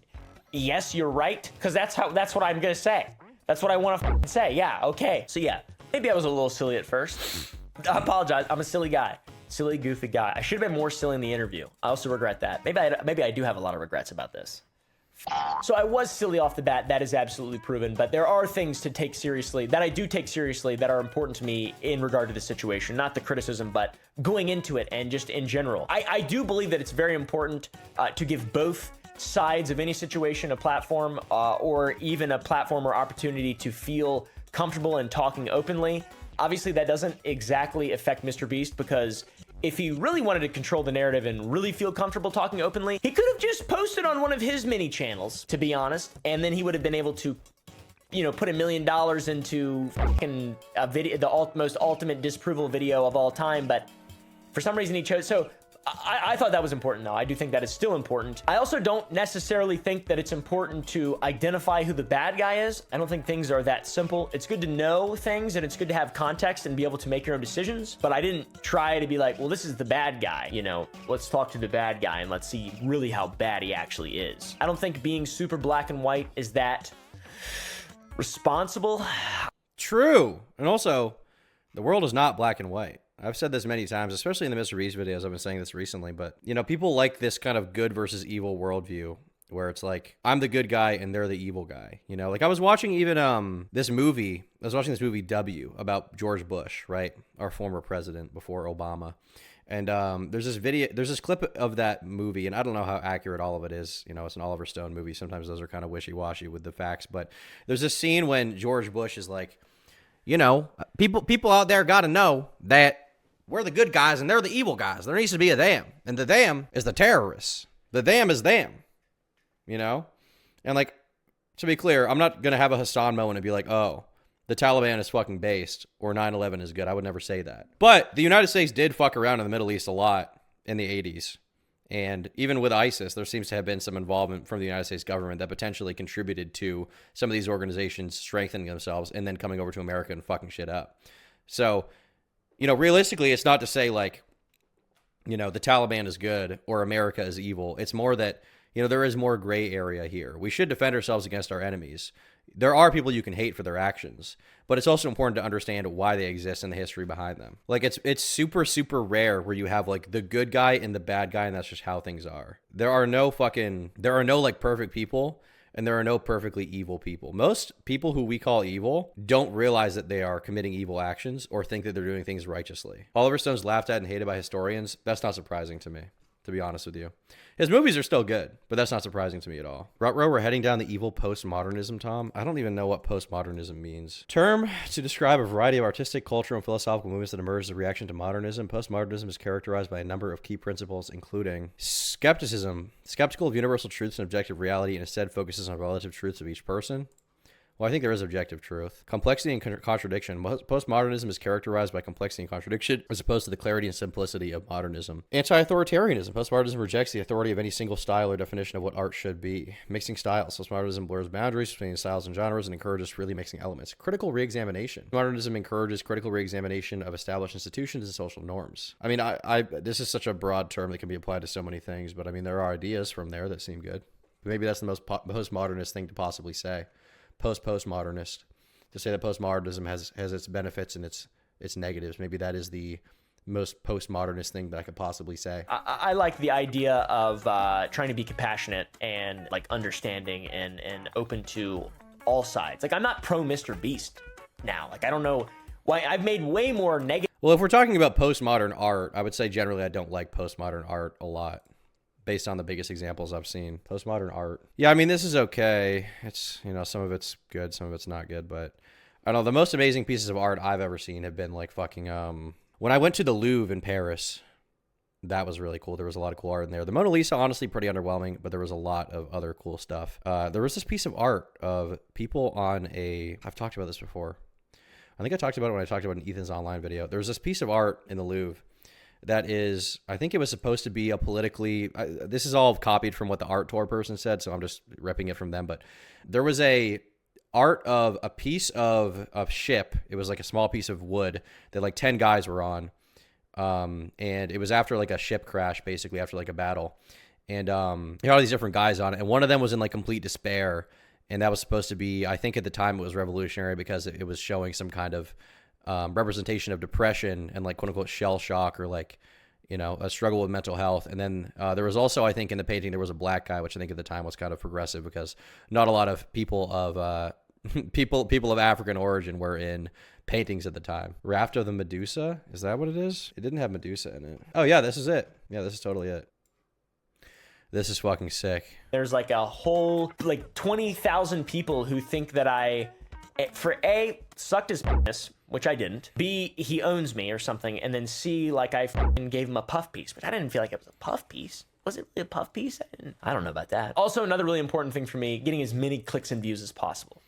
Speaker 2: yes, you're right, because that's what I'm gonna say. That's what I want to say. Yeah, okay. So yeah, maybe I was a little silly at first. I apologize. I'm a silly guy. Silly, goofy guy. I should have been more silly in the interview. I also regret that. Maybe I do have a lot of regrets about this. So I was silly off the bat. That is absolutely proven. But there are things to take seriously, that I do take seriously, that are important to me in regard to the situation. Not the criticism, but going into it and just in general. I do believe that it's very important to give both sides of any situation a platform or even a platform or opportunity to feel comfortable in talking openly. Obviously, that doesn't exactly affect Mr. Beast, because if he really wanted to control the narrative and really feel comfortable talking openly, he could have just posted on one of his mini channels, to be honest, and then he would have been able to, you know, put $1 million into fucking a video, the most ultimate disapproval video of all time. But for some reason he chose. So I thought that was important, though. I do think that is still important. I also don't necessarily think that it's important to identify who the bad guy is. I don't think things are that simple. It's good to know things, and it's good to have context and be able to make your own decisions. But I didn't try to be like, well, this is the bad guy. You know, let's talk to the bad guy and let's see really how bad he actually is. I don't think being super black and white is that responsible.
Speaker 1: True. And also, the world is not black and white. I've said this many times, especially in the Mr. Beast videos. I've been saying this recently, but, you know, people like this kind of good versus evil worldview where it's like, I'm the good guy and they're the evil guy. You know, like I was watching even this movie W about George Bush, right? Our former president before Obama. And there's this clip of that movie, and I don't know how accurate all of it is. You know, it's an Oliver Stone movie. Sometimes those are kind of wishy-washy with the facts, but there's this scene when George Bush is like, you know, people out there got to know that we're the good guys and they're the evil guys. There needs to be a them. And the them is the terrorists. The them is them. You know? And like, to be clear, I'm not going to have a Hassan moment and be like, oh, the Taliban is fucking based or 9/11 is good. I would never say that. But the United States did fuck around in the Middle East a lot in the 80s. And even with ISIS, there seems to have been some involvement from the United States government that potentially contributed to some of these organizations strengthening themselves and then coming over to America and fucking shit up. So, you know, realistically, it's not to say like, you know, the Taliban is good or America is evil. It's more that, you know, there is more gray area here. We should defend ourselves against our enemies. There are people you can hate for their actions, but it's also important to understand why they exist and the history behind them. Like it's super, super rare where you have like the good guy and the bad guy, and that's just how things are. There are no like perfect people. And there are no perfectly evil people. Most people who we call evil don't realize that they are committing evil actions or think that they're doing things righteously. Oliver Stone's laughed at and hated by historians. That's not surprising to me, to be honest with you. His movies are still good, but that's not surprising to me at all. Rutrow, we're heading down the evil postmodernism, Tom. I don't even know what postmodernism means. Term to describe a variety of artistic, cultural, and philosophical movements that emerged as a reaction to modernism. Postmodernism is characterized by a number of key principles, including skepticism, skeptical of universal truths and objective reality, and instead focuses on relative truths of each person. Well, I think there is objective truth. Complexity and contradiction. Postmodernism is characterized by complexity and contradiction as opposed to the clarity and simplicity of modernism. Anti-authoritarianism. Postmodernism rejects the authority of any single style or definition of what art should be. Mixing styles. Postmodernism blurs boundaries between styles and genres and encourages freely mixing elements. Critical re-examination. Modernism encourages critical re-examination of established institutions and social norms. I mean, this is such a broad term that can be applied to so many things, but I mean, there are ideas from there that seem good. Maybe that's the most postmodernist thing to possibly say. postmodernist to say that postmodernism has its benefits and its negatives. Maybe that is the most postmodernist thing that I could possibly say.
Speaker 2: I like the idea of trying to be compassionate and like understanding and open to all sides. Like I'm not pro Mr. Beast now. Like I don't know why I've made way more negative.
Speaker 1: Well, if we're talking about postmodern art, I would say generally I don't like postmodern art a lot based on the biggest examples I've seen. Postmodern art. Yeah, I mean, this is okay. It's, you know, some of it's good, some of it's not good, but I don't know. The most amazing pieces of art I've ever seen have been like fucking, when I went to the Louvre in Paris, that was really cool. There was a lot of cool art in there. The Mona Lisa, honestly, pretty underwhelming, but there was a lot of other cool stuff. There was this piece of art of people on I've talked about this before. I think I talked about it when I talked about an Ethan's Online video. There was this piece of art in the Louvre that is, I think it was supposed to be a politically, this is all copied from what the art tour person said, so I'm just ripping it from them, but there was a art of a piece of ship. It was like a small piece of wood that like 10 guys were on. And it was after like a ship crash, basically after like a battle. And you had all these different guys on it. And one of them was in like complete despair. And that was supposed to be, I think at the time it was revolutionary because it was showing some kind of representation of depression and like quote unquote shell shock or like, you know, a struggle with mental health. And then there was also, I think in the painting, there was a black guy, which I think at the time was kind of progressive because not a lot of people of people of African origin were in paintings at the time. Raft of the Medusa, is that what it is? It didn't have Medusa in it. Oh yeah, this is it. Yeah, this is totally it. This is fucking sick.
Speaker 2: There's like a whole like 20,000 people who think that I, for A, sucked his penis, which I didn't. B, he owns me or something. And then C, like I fucking gave him a puff piece, but I didn't feel like it was a puff piece. Was it really a puff piece? I don't know about that. Also, another really important thing for me, getting as many clicks and views as possible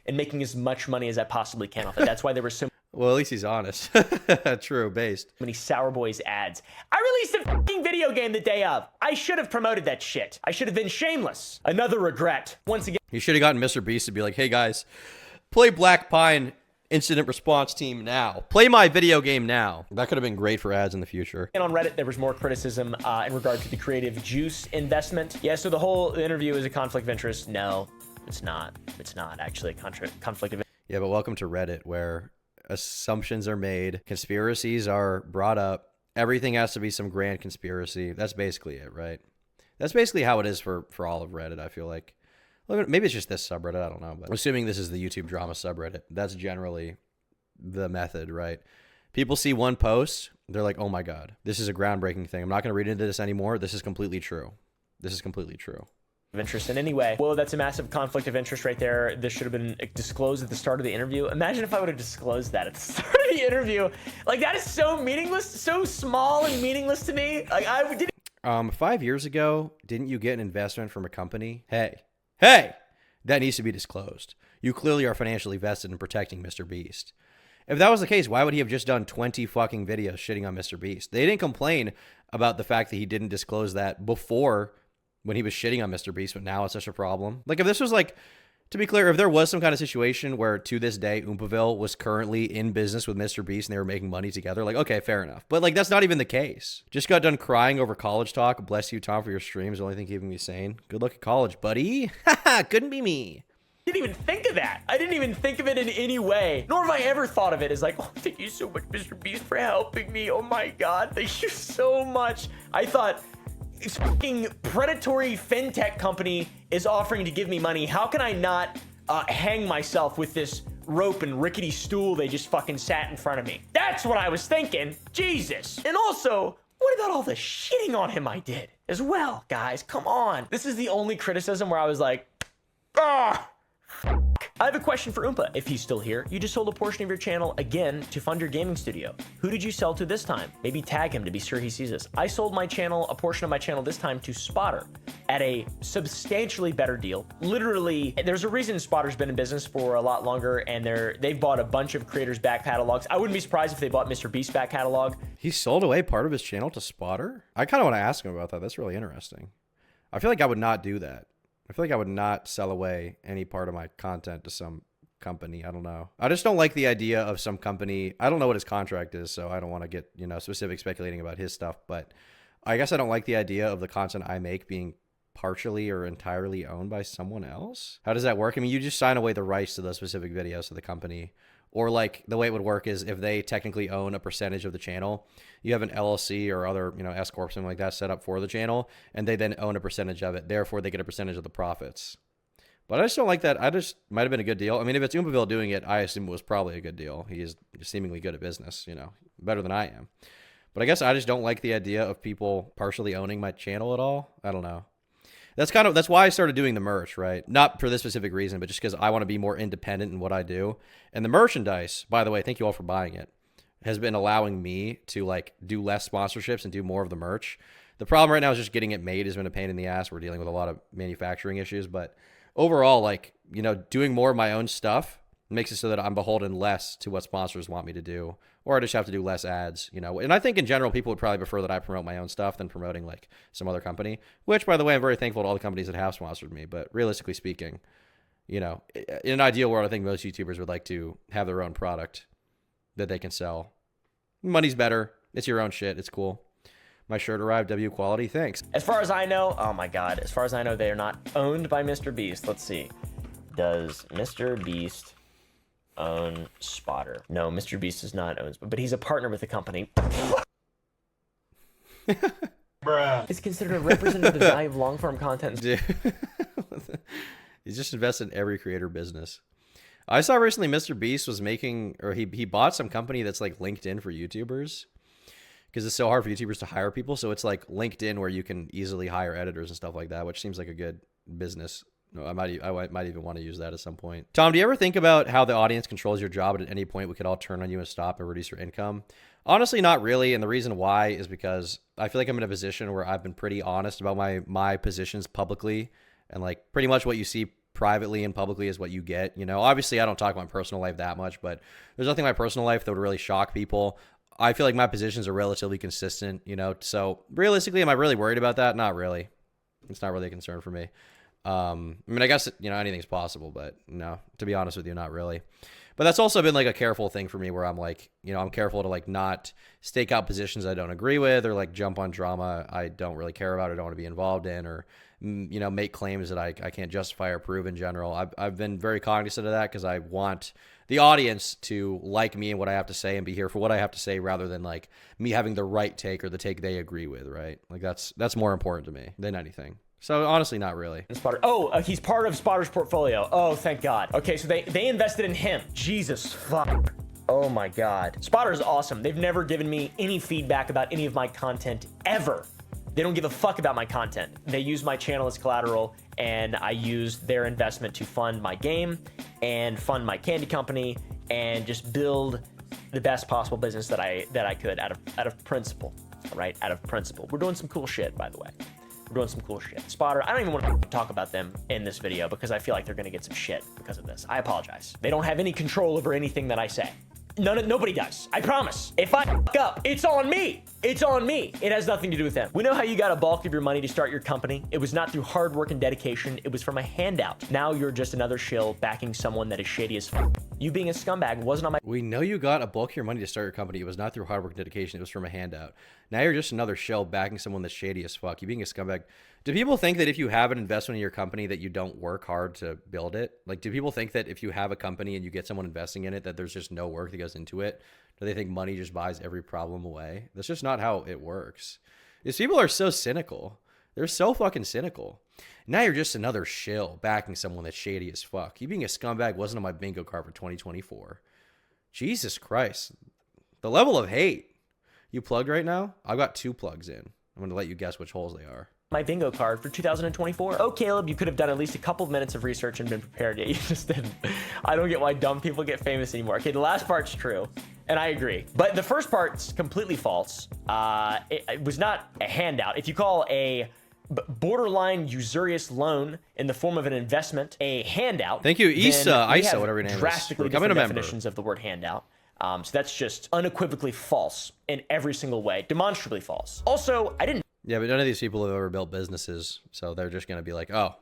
Speaker 2: and making as much money as I possibly can off it. That's why there were so
Speaker 1: well, at least he's honest. True, based.
Speaker 2: many Sour Boys ads. I released a fucking video game the day of. I should have promoted that shit. I should have been shameless. Another regret. Once again,
Speaker 1: You should have gotten Mr. Beast to be like, hey guys, play Black Pine Incident Response Team now. Play my video game now. That could have been great for ads in the future.
Speaker 2: and on Reddit, there was more criticism in regard to the Creative Juice investment. Yeah, so the whole interview is a conflict of interest. No, it's not. It's not actually a conflict of interest.
Speaker 1: Yeah, but welcome to Reddit, where assumptions are made, conspiracies are brought up, everything has to be some grand conspiracy. That's basically it, right? That's basically how it is for all of Reddit, I feel like. Maybe it's just this subreddit, I don't know. But assuming this is the YouTube drama subreddit, that's generally the method, right? People see one post, they're like, oh my God, this is a groundbreaking thing. I'm not going to read into this anymore. This is completely true. This is completely true.
Speaker 2: Of interest in any way. Whoa, that's a massive conflict of interest right there. This should have been disclosed at the start of the interview. Imagine if I would have disclosed that at the start of the interview. Like, that is so meaningless, so small and meaningless to me. Like, I didn't.
Speaker 1: 5 years ago, didn't you get an investment from a company? Hey, that needs to be disclosed. You clearly are financially vested in protecting Mr. Beast. If that was the case, why would he have just done 20 fucking videos shitting on Mr. Beast? They didn't complain about the fact that he didn't disclose that before when he was shitting on Mr. Beast, but now it's such a problem. Like, if this was like, to be clear, if there was some kind of situation where to this day Oompaville was currently in business with Mr. Beast and they were making money together, like, okay, fair enough. But like, that's not even the case. Just got done crying over college talk. Bless you, Tom, for your streams. The only thing keeping me sane. Good luck at college, buddy. Couldn't be me.
Speaker 2: didn't even think of that. I didn't even think of it in any way. Nor have I ever thought of it as like, oh, thank you so much, Mr. Beast, for helping me. Oh my God, thank you so much. I thought, this fucking predatory fintech company is offering to give me money. How can I not hang myself with this rope and rickety stool they just fucking sat in front of me? That's what I was thinking. Jesus. And also, what about all the shitting on him I did as well, guys? Come on. This is the only criticism where I was like, ah. I have a question for Oompa. If he's still here, you just sold a portion of your channel again to fund your gaming studio. Who did you sell to this time? Maybe tag him to be sure he sees this. I sold my channel, a portion of my channel this time to Spotter at a substantially better deal. Literally, there's a reason Spotter's been in business for a lot longer, and they've bought a bunch of creators' back catalogs. I wouldn't be surprised if they bought Mr. Beast's back catalog.
Speaker 1: He sold away part of his channel to Spotter? I kind of want to ask him about that. That's really interesting. I feel like I would not do that. I feel like I would not sell away any part of my content to some company. I don't know. I just don't like the idea of some company. I don't know what his contract is, so I don't want to get, specific speculating about his stuff, but I guess I don't like the idea of the content I make being partially or entirely owned by someone else? How does that work? I mean, you just sign away the rights to those specific videos to the company. Or like the way it would work is if they technically own a percentage of the channel, you have an LLC or other, S Corp, something like that set up for the channel, and they then own a percentage of it. Therefore, they get a percentage of the profits. But I just don't like that. I just might have been a good deal. I mean, if it's Oompaville doing it, I assume it was probably a good deal. He is seemingly good at business, better than I am. But I guess I just don't like the idea of people partially owning my channel at all. I don't know. That's why I started doing the merch, right? Not for this specific reason, but just because I want to be more independent in what I do. And the merchandise, by the way, thank you all for buying it, has been allowing me to like do less sponsorships and do more of the merch. The problem right now is just getting it made has been a pain in the ass. We're dealing with a lot of manufacturing issues, but overall, like, doing more of my own stuff makes it so that I'm beholden less to what sponsors want me to do, or I just have to do less ads, And I think in general, people would probably prefer that I promote my own stuff than promoting like some other company, which, by the way, I'm very thankful to all the companies that have sponsored me. But realistically speaking, in an ideal world, I think most YouTubers would like to have their own product that they can sell. Money's better. It's your own shit. It's cool. My shirt arrived. W quality. Thanks.
Speaker 2: As far as I know, oh my God, as far as I know, they are not owned by Mr. Beast. Let's see. Does Mr. Beast own Spotter? No, Mr. Beast does not own, but he's a partner with the company. Bruh. It's considered a representative of the value of long-form content.
Speaker 1: Dude. He's just invested in every creator business. I saw recently Mr. Beast was making, or he bought some company that's like LinkedIn for YouTubers, because it's so hard for YouTubers to hire people. So it's like LinkedIn where you can easily hire editors and stuff like that, which seems like a good business. No, I might even want to use that at some point. Tom, do you ever think about how the audience controls your job, and at any point we could all turn on you and stop and reduce your income? Honestly, not really. And the reason why is because I feel like I'm in a position where I've been pretty honest about my positions publicly, and like pretty much what you see privately and publicly is what you get. Obviously I don't talk about my personal life that much, but there's nothing in my personal life that would really shock people. I feel like my positions are relatively consistent, so realistically, am I really worried about that? Not really. It's not really a concern for me. I mean, I guess, anything's possible, but no, to be honest with you, not really. But that's also been like a careful thing for me where I'm like, I'm careful to like not stake out positions I don't agree with, or like jump on drama I don't really care about or don't want to be involved in, or, make claims that I can't justify or prove in general. I've been very cognizant of that because I want the audience to like me and what I have to say and be here for what I have to say, rather than like me having the right take or the take they agree with, right? Like that's more important to me than anything. So honestly, not really.
Speaker 2: Spotter. Oh, he's part of Spotter's portfolio. Oh, thank God. Okay, so they invested in him. Jesus fuck. Oh my God. Spotter is awesome. They've never given me any feedback about any of my content ever. They don't give a fuck about my content. They use my channel as collateral, and I use their investment to fund my game and fund my candy company and just build the best possible business that I could out of principle, right? Out of principle. We're doing some cool shit, by the way. We're doing some cool shit. Spotter, I don't even want to talk about them in this video because I feel like they're going to get some shit because of this. I apologize. They don't have any control over anything that I say. Nobody does. I promise. If I fuck up, it's on me. It's on me. It has nothing to do with them. We know how you got a bulk of your money to start your company. It was not through hard work and dedication. It was from a handout. Now you're just another shill backing someone that is shady as fuck. You being a scumbag wasn't on my...
Speaker 1: We know you got a bulk of your money to start your company. It was not through hard work and dedication. It was from a handout. Now you're just another shill backing someone that's shady as fuck. You being a scumbag. Do people think that if you have an investment in your company that you don't work hard to build it? Like, do people think that if you have a company and you get someone investing in it, that there's just no work that goes into it? Do they think money just buys every problem away? That's just not how it works. These people are so cynical. They're so fucking cynical. Now you're just another shill backing someone that's shady as fuck. You being a scumbag wasn't on my bingo card for 2024. Jesus Christ. The level of hate. You plugged right now? I've got 2 plugs in. I'm going to let you guess which holes they are.
Speaker 2: My bingo card for 2024. Oh, Caleb, you could have done at least a couple of minutes of research and been prepared, yet you just didn't. I don't get why dumb people get famous anymore. Okay, the last part's true, and I agree. But the first part's completely false. It was not a handout. If you call a borderline usurious loan in the form of an investment a handout...
Speaker 1: Thank you, Issa, whatever your name is.
Speaker 2: Drastically different definitions of the word handout. So that's just unequivocally false in every single way. Demonstrably false. Also, I didn't...
Speaker 1: Yeah, but none of these people have ever built businesses, so they're just going to be like, oh,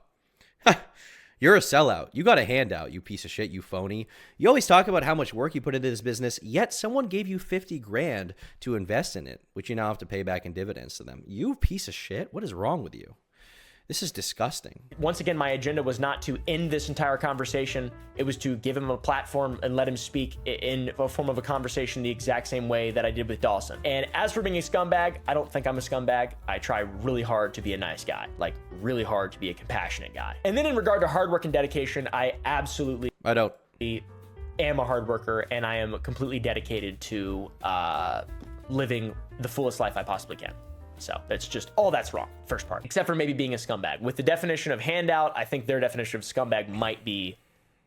Speaker 1: you're a sellout. You got a handout, you piece of shit, you phony. You always talk about how much work you put into this business, yet someone gave you 50 grand to invest in it, which you now have to pay back in dividends to them. You piece of shit. What is wrong with you? This is disgusting.
Speaker 2: Once again, my agenda was not to end this entire conversation. It was to give him a platform and let him speak in a form of a conversation the exact same way that I did with Dawson. And as for being a scumbag, I don't think I'm a scumbag. I try really hard to be a nice guy, like really hard to be a compassionate guy. And then in regard to hard work and dedication, I absolutely am a hard worker, and I am completely dedicated to living the fullest life I possibly can. So that's just all that's wrong, first part, except for maybe being a scumbag. With the definition of handout, I think their definition of scumbag might be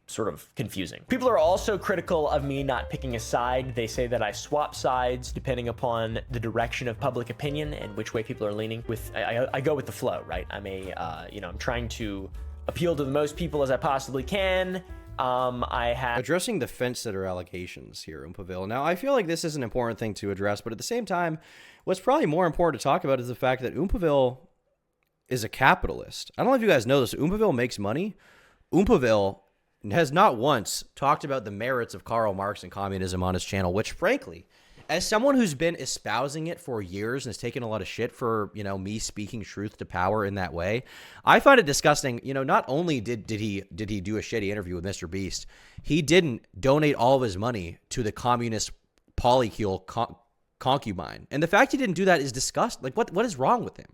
Speaker 2: sort of confusing. People are also critical of me not picking a side. They say that I swap sides depending upon the direction of public opinion and which way people are leaning. I go with the flow, right? I'm trying to appeal to the most people as I possibly can.
Speaker 1: Addressing the fence-sitter allegations here, Oompaville. Now, I feel like this is an important thing to address, but at the same time, what's probably more important to talk about is the fact that Oompaville is a capitalist. I don't know if you guys know this. Oompaville makes money. Oompaville has not once talked about the merits of Karl Marx and communism on his channel, which, frankly, as someone who's been espousing it for years and has taken a lot of shit for, me speaking truth to power in that way, I find it disgusting. Not only did he do a shitty interview with Mr. Beast, he didn't donate all of his money to the communist polycule concubine. And the fact he didn't do that is disgusting. Like, what is wrong with him?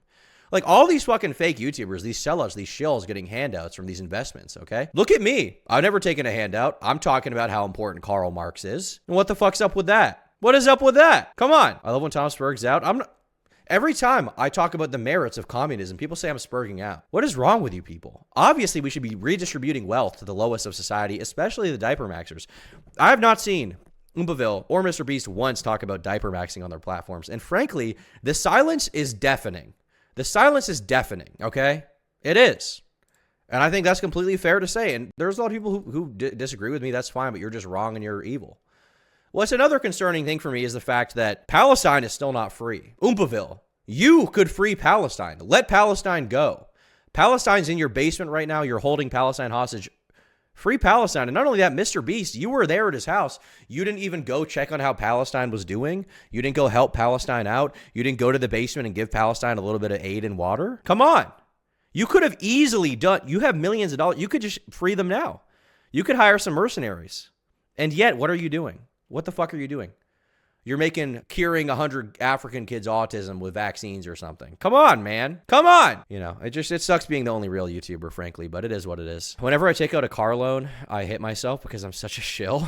Speaker 1: Like, all these fucking fake YouTubers, these sellouts, these shills getting handouts from these investments, okay? Look at me. I've never taken a handout. I'm talking about how important Karl Marx is. And what the fuck's up with that? What is up with that? Come on. I love when Thomas Berg's out. Every time I talk about the merits of communism, people say I'm spurging out. What is wrong with you people? Obviously, we should be redistributing wealth to the lowest of society, especially the diaper maxers. I have not seen Oompaville or Mr. Beast once talk about diaper maxing on their platforms. And frankly, the silence is deafening. The silence is deafening, okay? It is. And I think that's completely fair to say. And there's a lot of people who disagree with me. That's fine, but you're just wrong and you're evil. What's another concerning thing for me is the fact that Palestine is still not free. Oompaville, you could free Palestine. Let Palestine go. Palestine's in your basement right now. You're holding Palestine hostage. Free Palestine. And not only that, Mr. Beast, you were there at his house. You didn't even go check on how Palestine was doing. You didn't go help Palestine out. You didn't go to the basement and give Palestine a little bit of aid and water. Come on. You could have easily done, you have millions of dollars. You could just free them now. You could hire some mercenaries. And yet, what are you doing? What the fuck are you doing? You're curing 100 African kids' autism with vaccines or something. Come on, man. Come on. It sucks being the only real YouTuber, frankly, but it is what it is. Whenever I take out a car loan, I hit myself because I'm such a shill.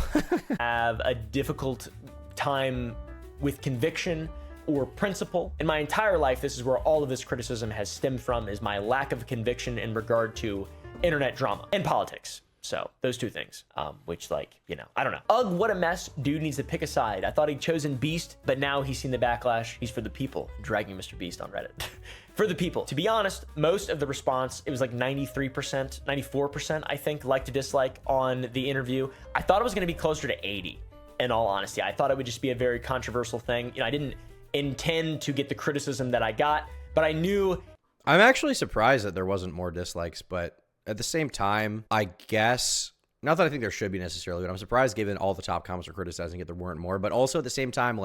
Speaker 2: Have a difficult time with conviction or principle. In my entire life, this is where all of this criticism has stemmed from, is my lack of conviction in regard to internet drama and politics. So those two things, which I don't know. Ugh, what a mess. Dude needs to pick a side. I thought he'd chosen Beast, but now he's seen the backlash. He's for the people, dragging Mr. Beast on Reddit. For the people. To be honest, most of the response, it was like 93%, 94%, I think, like to dislike on the interview. I thought it was going to be closer to 80, in all honesty. I thought it would just be a very controversial thing. I didn't intend to get the criticism that I got, but I knew.
Speaker 1: I'm actually surprised that there wasn't more dislikes, but at the same time, I guess, not that I think there should be necessarily, but I'm surprised given all the top comments are criticizing it, there weren't more. But also at the same time,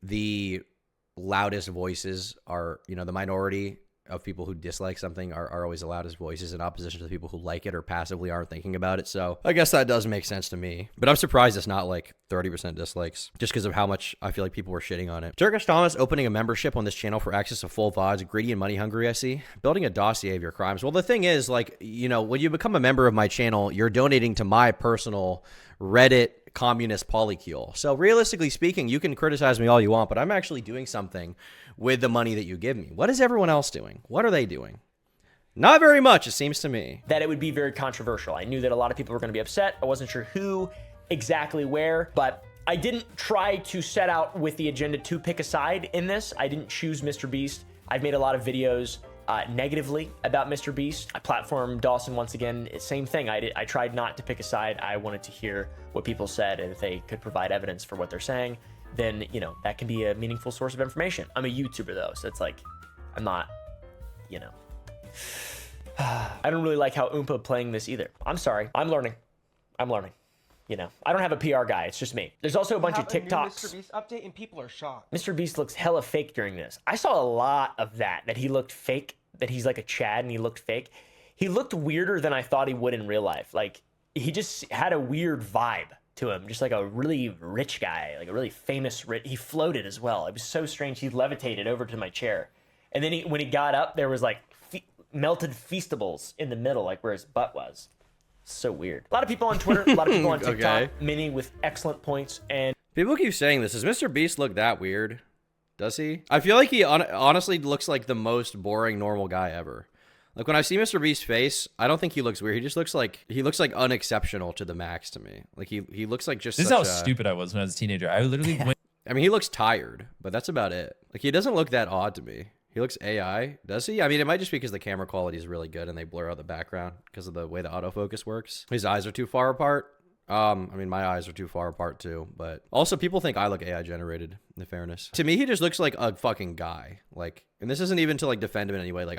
Speaker 1: the loudest voices are, the minority of people who dislike something are always the loudest voices in opposition to the people who like it or passively aren't thinking about it. So I guess that does make sense to me. But I'm surprised it's not 30% dislikes just because of how much I feel like people were shitting on it. Turkish Thomas opening a membership on this channel for access to full VODs, greedy and money hungry, I see. Building a dossier of your crimes. Well, the thing is, when you become a member of my channel, you're donating to my personal Reddit communist polycule. So realistically speaking, you can criticize me all you want, but I'm actually doing something with the money that you give me. What is everyone else doing? What are they doing? Not very much, it seems to me.
Speaker 2: That it would be very controversial. I knew that a lot of people were going to be upset. I wasn't sure who exactly where, but I didn't try to set out with the agenda to pick a side in this. I didn't choose Mr. Beast. I've made a lot of videos negatively about Mr. Beast. I platformed Dawson once again. Same thing. I tried not to pick a side. I wanted to hear what people said, and if they could provide evidence for what they're saying, then, that can be a meaningful source of information. I'm a YouTuber though, so it's I'm not, I don't really like how Oompa playing this either. I'm sorry. I'm learning. I don't have a PR guy. It's just me. There's also a bunch of TikToks.
Speaker 5: Mr. Beast update and people are shocked.
Speaker 2: Mr. Beast looks hella fake during this. I saw a lot of that he looked fake that he's like a Chad and he looked fake. He looked weirder than I thought he would in real life. Like, he just had a weird vibe to him, just like a really rich guy, like a really famous he floated as well. It was so strange. He levitated over to my chair. And then when he got up, there was like melted Feastables in the middle, like where his butt was. So weird. A lot of people on Twitter, a lot of people on TikTok,
Speaker 1: Okay.
Speaker 2: many with excellent points. And
Speaker 1: People keep saying this. Does Mr. Beast look that weird? Does he? I feel like he honestly looks like the most boring normal guy ever. Like, when I see Mr. Beast's face, I don't think he looks weird. He just looks like unexceptional to the max to me. Like, he looks like just
Speaker 5: This is
Speaker 1: such
Speaker 5: how
Speaker 1: a,
Speaker 5: stupid I was when I was a teenager. I literally went.
Speaker 1: I mean, he looks tired, but that's about it. Like, he doesn't look that odd to me. He looks AI, does he? I mean, it might just be because the camera quality is really good and they blur out the background because of the way the autofocus works. His eyes are too far apart. I mean, my eyes are too far apart too, but also people think I look AI generated, in fairness. To me, he just looks like a fucking guy. Like, and this isn't even to like defend him in any way. Like,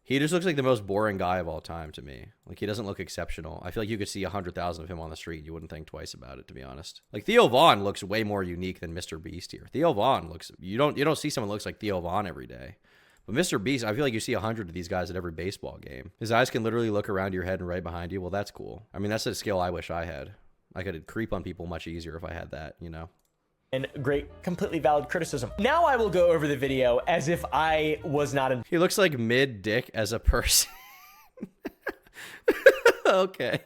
Speaker 1: he just looks like the most boring guy of all time to me. Like, he doesn't look exceptional. I feel like you could see 100,000 of him on the street and you wouldn't think twice about it, to be honest. Like, Theo Von looks way more unique than Mr. Beast here. Theo Von looks, you don't see someone who looks like Theo Von every day. But Mr. Beast, I feel like you see 100 of these guys at every baseball game. His eyes can literally look around your head and right behind you. Well, that's cool. I mean, that's a skill I wish I had. I could creep on people much easier if I had that, you know?
Speaker 2: and great, completely valid criticism. Now I will go over the video as if I was not in.
Speaker 1: He looks like mid-dick as a person. Okay.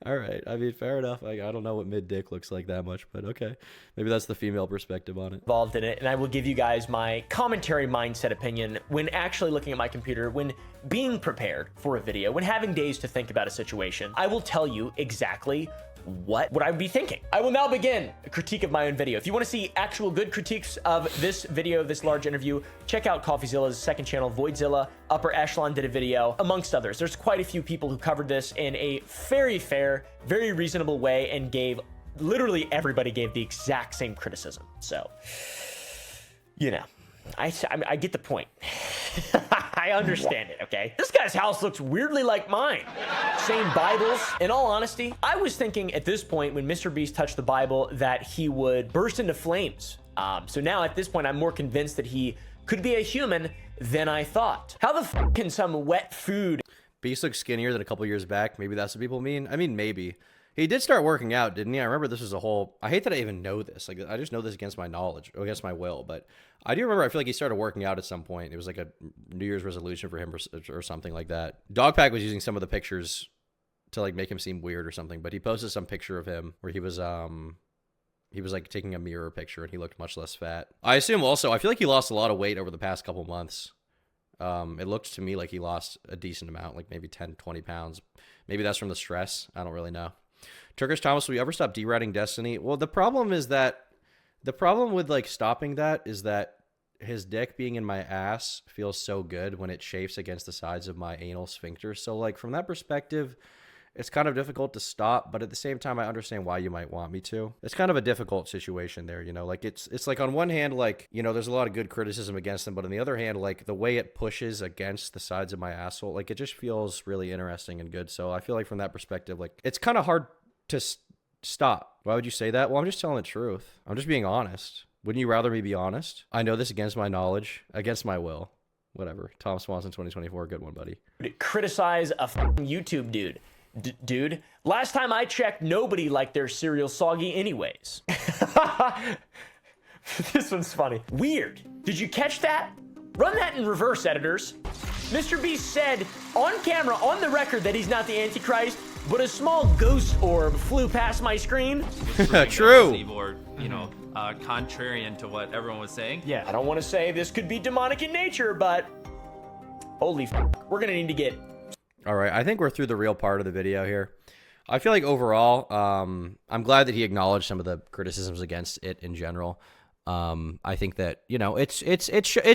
Speaker 1: All right. I mean, fair enough. I don't know what mid-dick looks like that much, but okay. Maybe that's the female perspective on it.
Speaker 2: Involved in it, and I will give you guys my commentary mindset opinion when actually looking at my computer, when being prepared for a video, when having days to think about a situation. I will tell you exactly what would I be thinking. I will now begin a critique of my own video. If you want to see actual good critiques of this video, this large interview, check out CoffeeZilla's second channel, Voidzilla. Upper Echelon did a video, amongst others. There's quite a few people who covered this in a very fair, very reasonable way and gave, literally everybody gave the exact same criticism. So, you know, I get the point. I understand it, okay? This guy's house looks weirdly like mine. Same Bibles. In all honesty, I was thinking at this point when Mr. Beast touched the Bible that he would burst into flames. So now at this point, I'm more convinced that he could be a human than I thought. How the f can some wet food...
Speaker 1: Beast looks skinnier than a couple years back. Maybe that's what people mean. I mean, maybe. He did start working out, didn't he? I remember this was a whole... I hate that I even know this. Like, I just know this against my knowledge, or against my will. But I do remember, I feel like he started working out at some point. It was like a New Year's resolution for him or something like that. Dogpack was using some of the pictures to, like, make him seem weird or something. But he posted some picture of him where he was like taking a mirror picture and he looked much less fat. I assume also, I feel like he lost a lot of weight over the past couple months. It looked to me like he lost a decent amount, like maybe 10, 20 pounds. Maybe that's from the stress. I don't really know. Turkish Thomas, will you ever stop deriding Destiny? Well, the problem with like stopping that is that his dick being in my ass feels so good when it chafes against the sides of my anal sphincter. So like from that perspective, it's kind of difficult to stop, but at the same time, I understand why you might want me to. It's kind of a difficult situation there, you know, like it's like on one hand, like, you know, there's a lot of good criticism against him, but on the other hand, like the way it pushes against the sides of my asshole, like it just feels really interesting and good. So I feel like from that perspective, like it's kind of hard to stop. Why would you say that? Well, I'm just telling the truth. I'm just being honest. Wouldn't you rather me be honest? I know this against my knowledge, against my will. Whatever. Tom Swanson 2024, good one, buddy.
Speaker 2: Criticize a f***ing YouTube dude. Dude, last time I checked, nobody liked their cereal soggy anyways. This one's funny. Weird. Did you catch that? Run that in reverse, editors. Mr. Beast said on camera, on the record, that he's not the Antichrist, but a small ghost orb flew past my screen.
Speaker 1: True.
Speaker 6: Or, you know, contrarian to what everyone was saying.
Speaker 2: Yeah, I don't want to say this could be demonic in nature, but holy f***, we're gonna need to get...
Speaker 1: All right, I think we're through the real part of the video here. I feel like overall, I'm glad that he acknowledged some of the criticisms against it in general. I think that, you know, it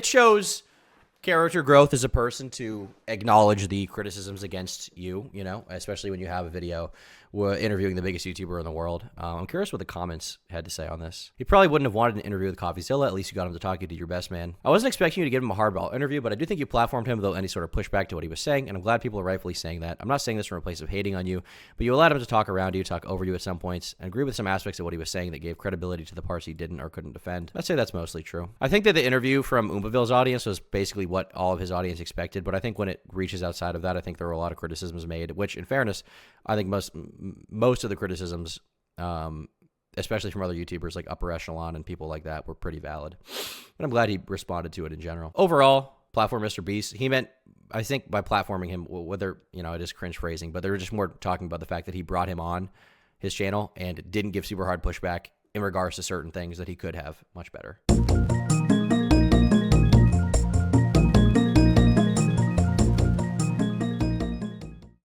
Speaker 1: shows character growth as a person to acknowledge the criticisms against you, you know, especially when you have a video interviewing the biggest YouTuber in the world. I'm curious what the comments had to say on this. He probably wouldn't have wanted an interview with CoffeeZilla. At least you got him to talk. You did your best, man. I wasn't expecting you to give him a hardball interview, but I do think you platformed him without any sort of pushback to what he was saying, and I'm glad people are rightfully saying that. I'm not saying this from a place of hating on you, but you allowed him to talk around you, talk over you at some points, and agree with some aspects of what he was saying that gave credibility to the parts he didn't or couldn't defend. I'd say that's mostly true. I think that the interview from Oompaville's audience was basically what all of his audience expected, but I think when it reaches outside of that, I think there were a lot of criticisms made, which, in fairness, I think most of the criticisms, especially from other YouTubers like Upper Echelon and people like that, were pretty valid. But I'm glad he responded to it in general. Overall, platform Mr. Beast. He meant, I think, by platforming him, whether, it is cringe phrasing, but they were just more talking about the fact that he brought him on his channel and didn't give super hard pushback in regards to certain things that he could have much better.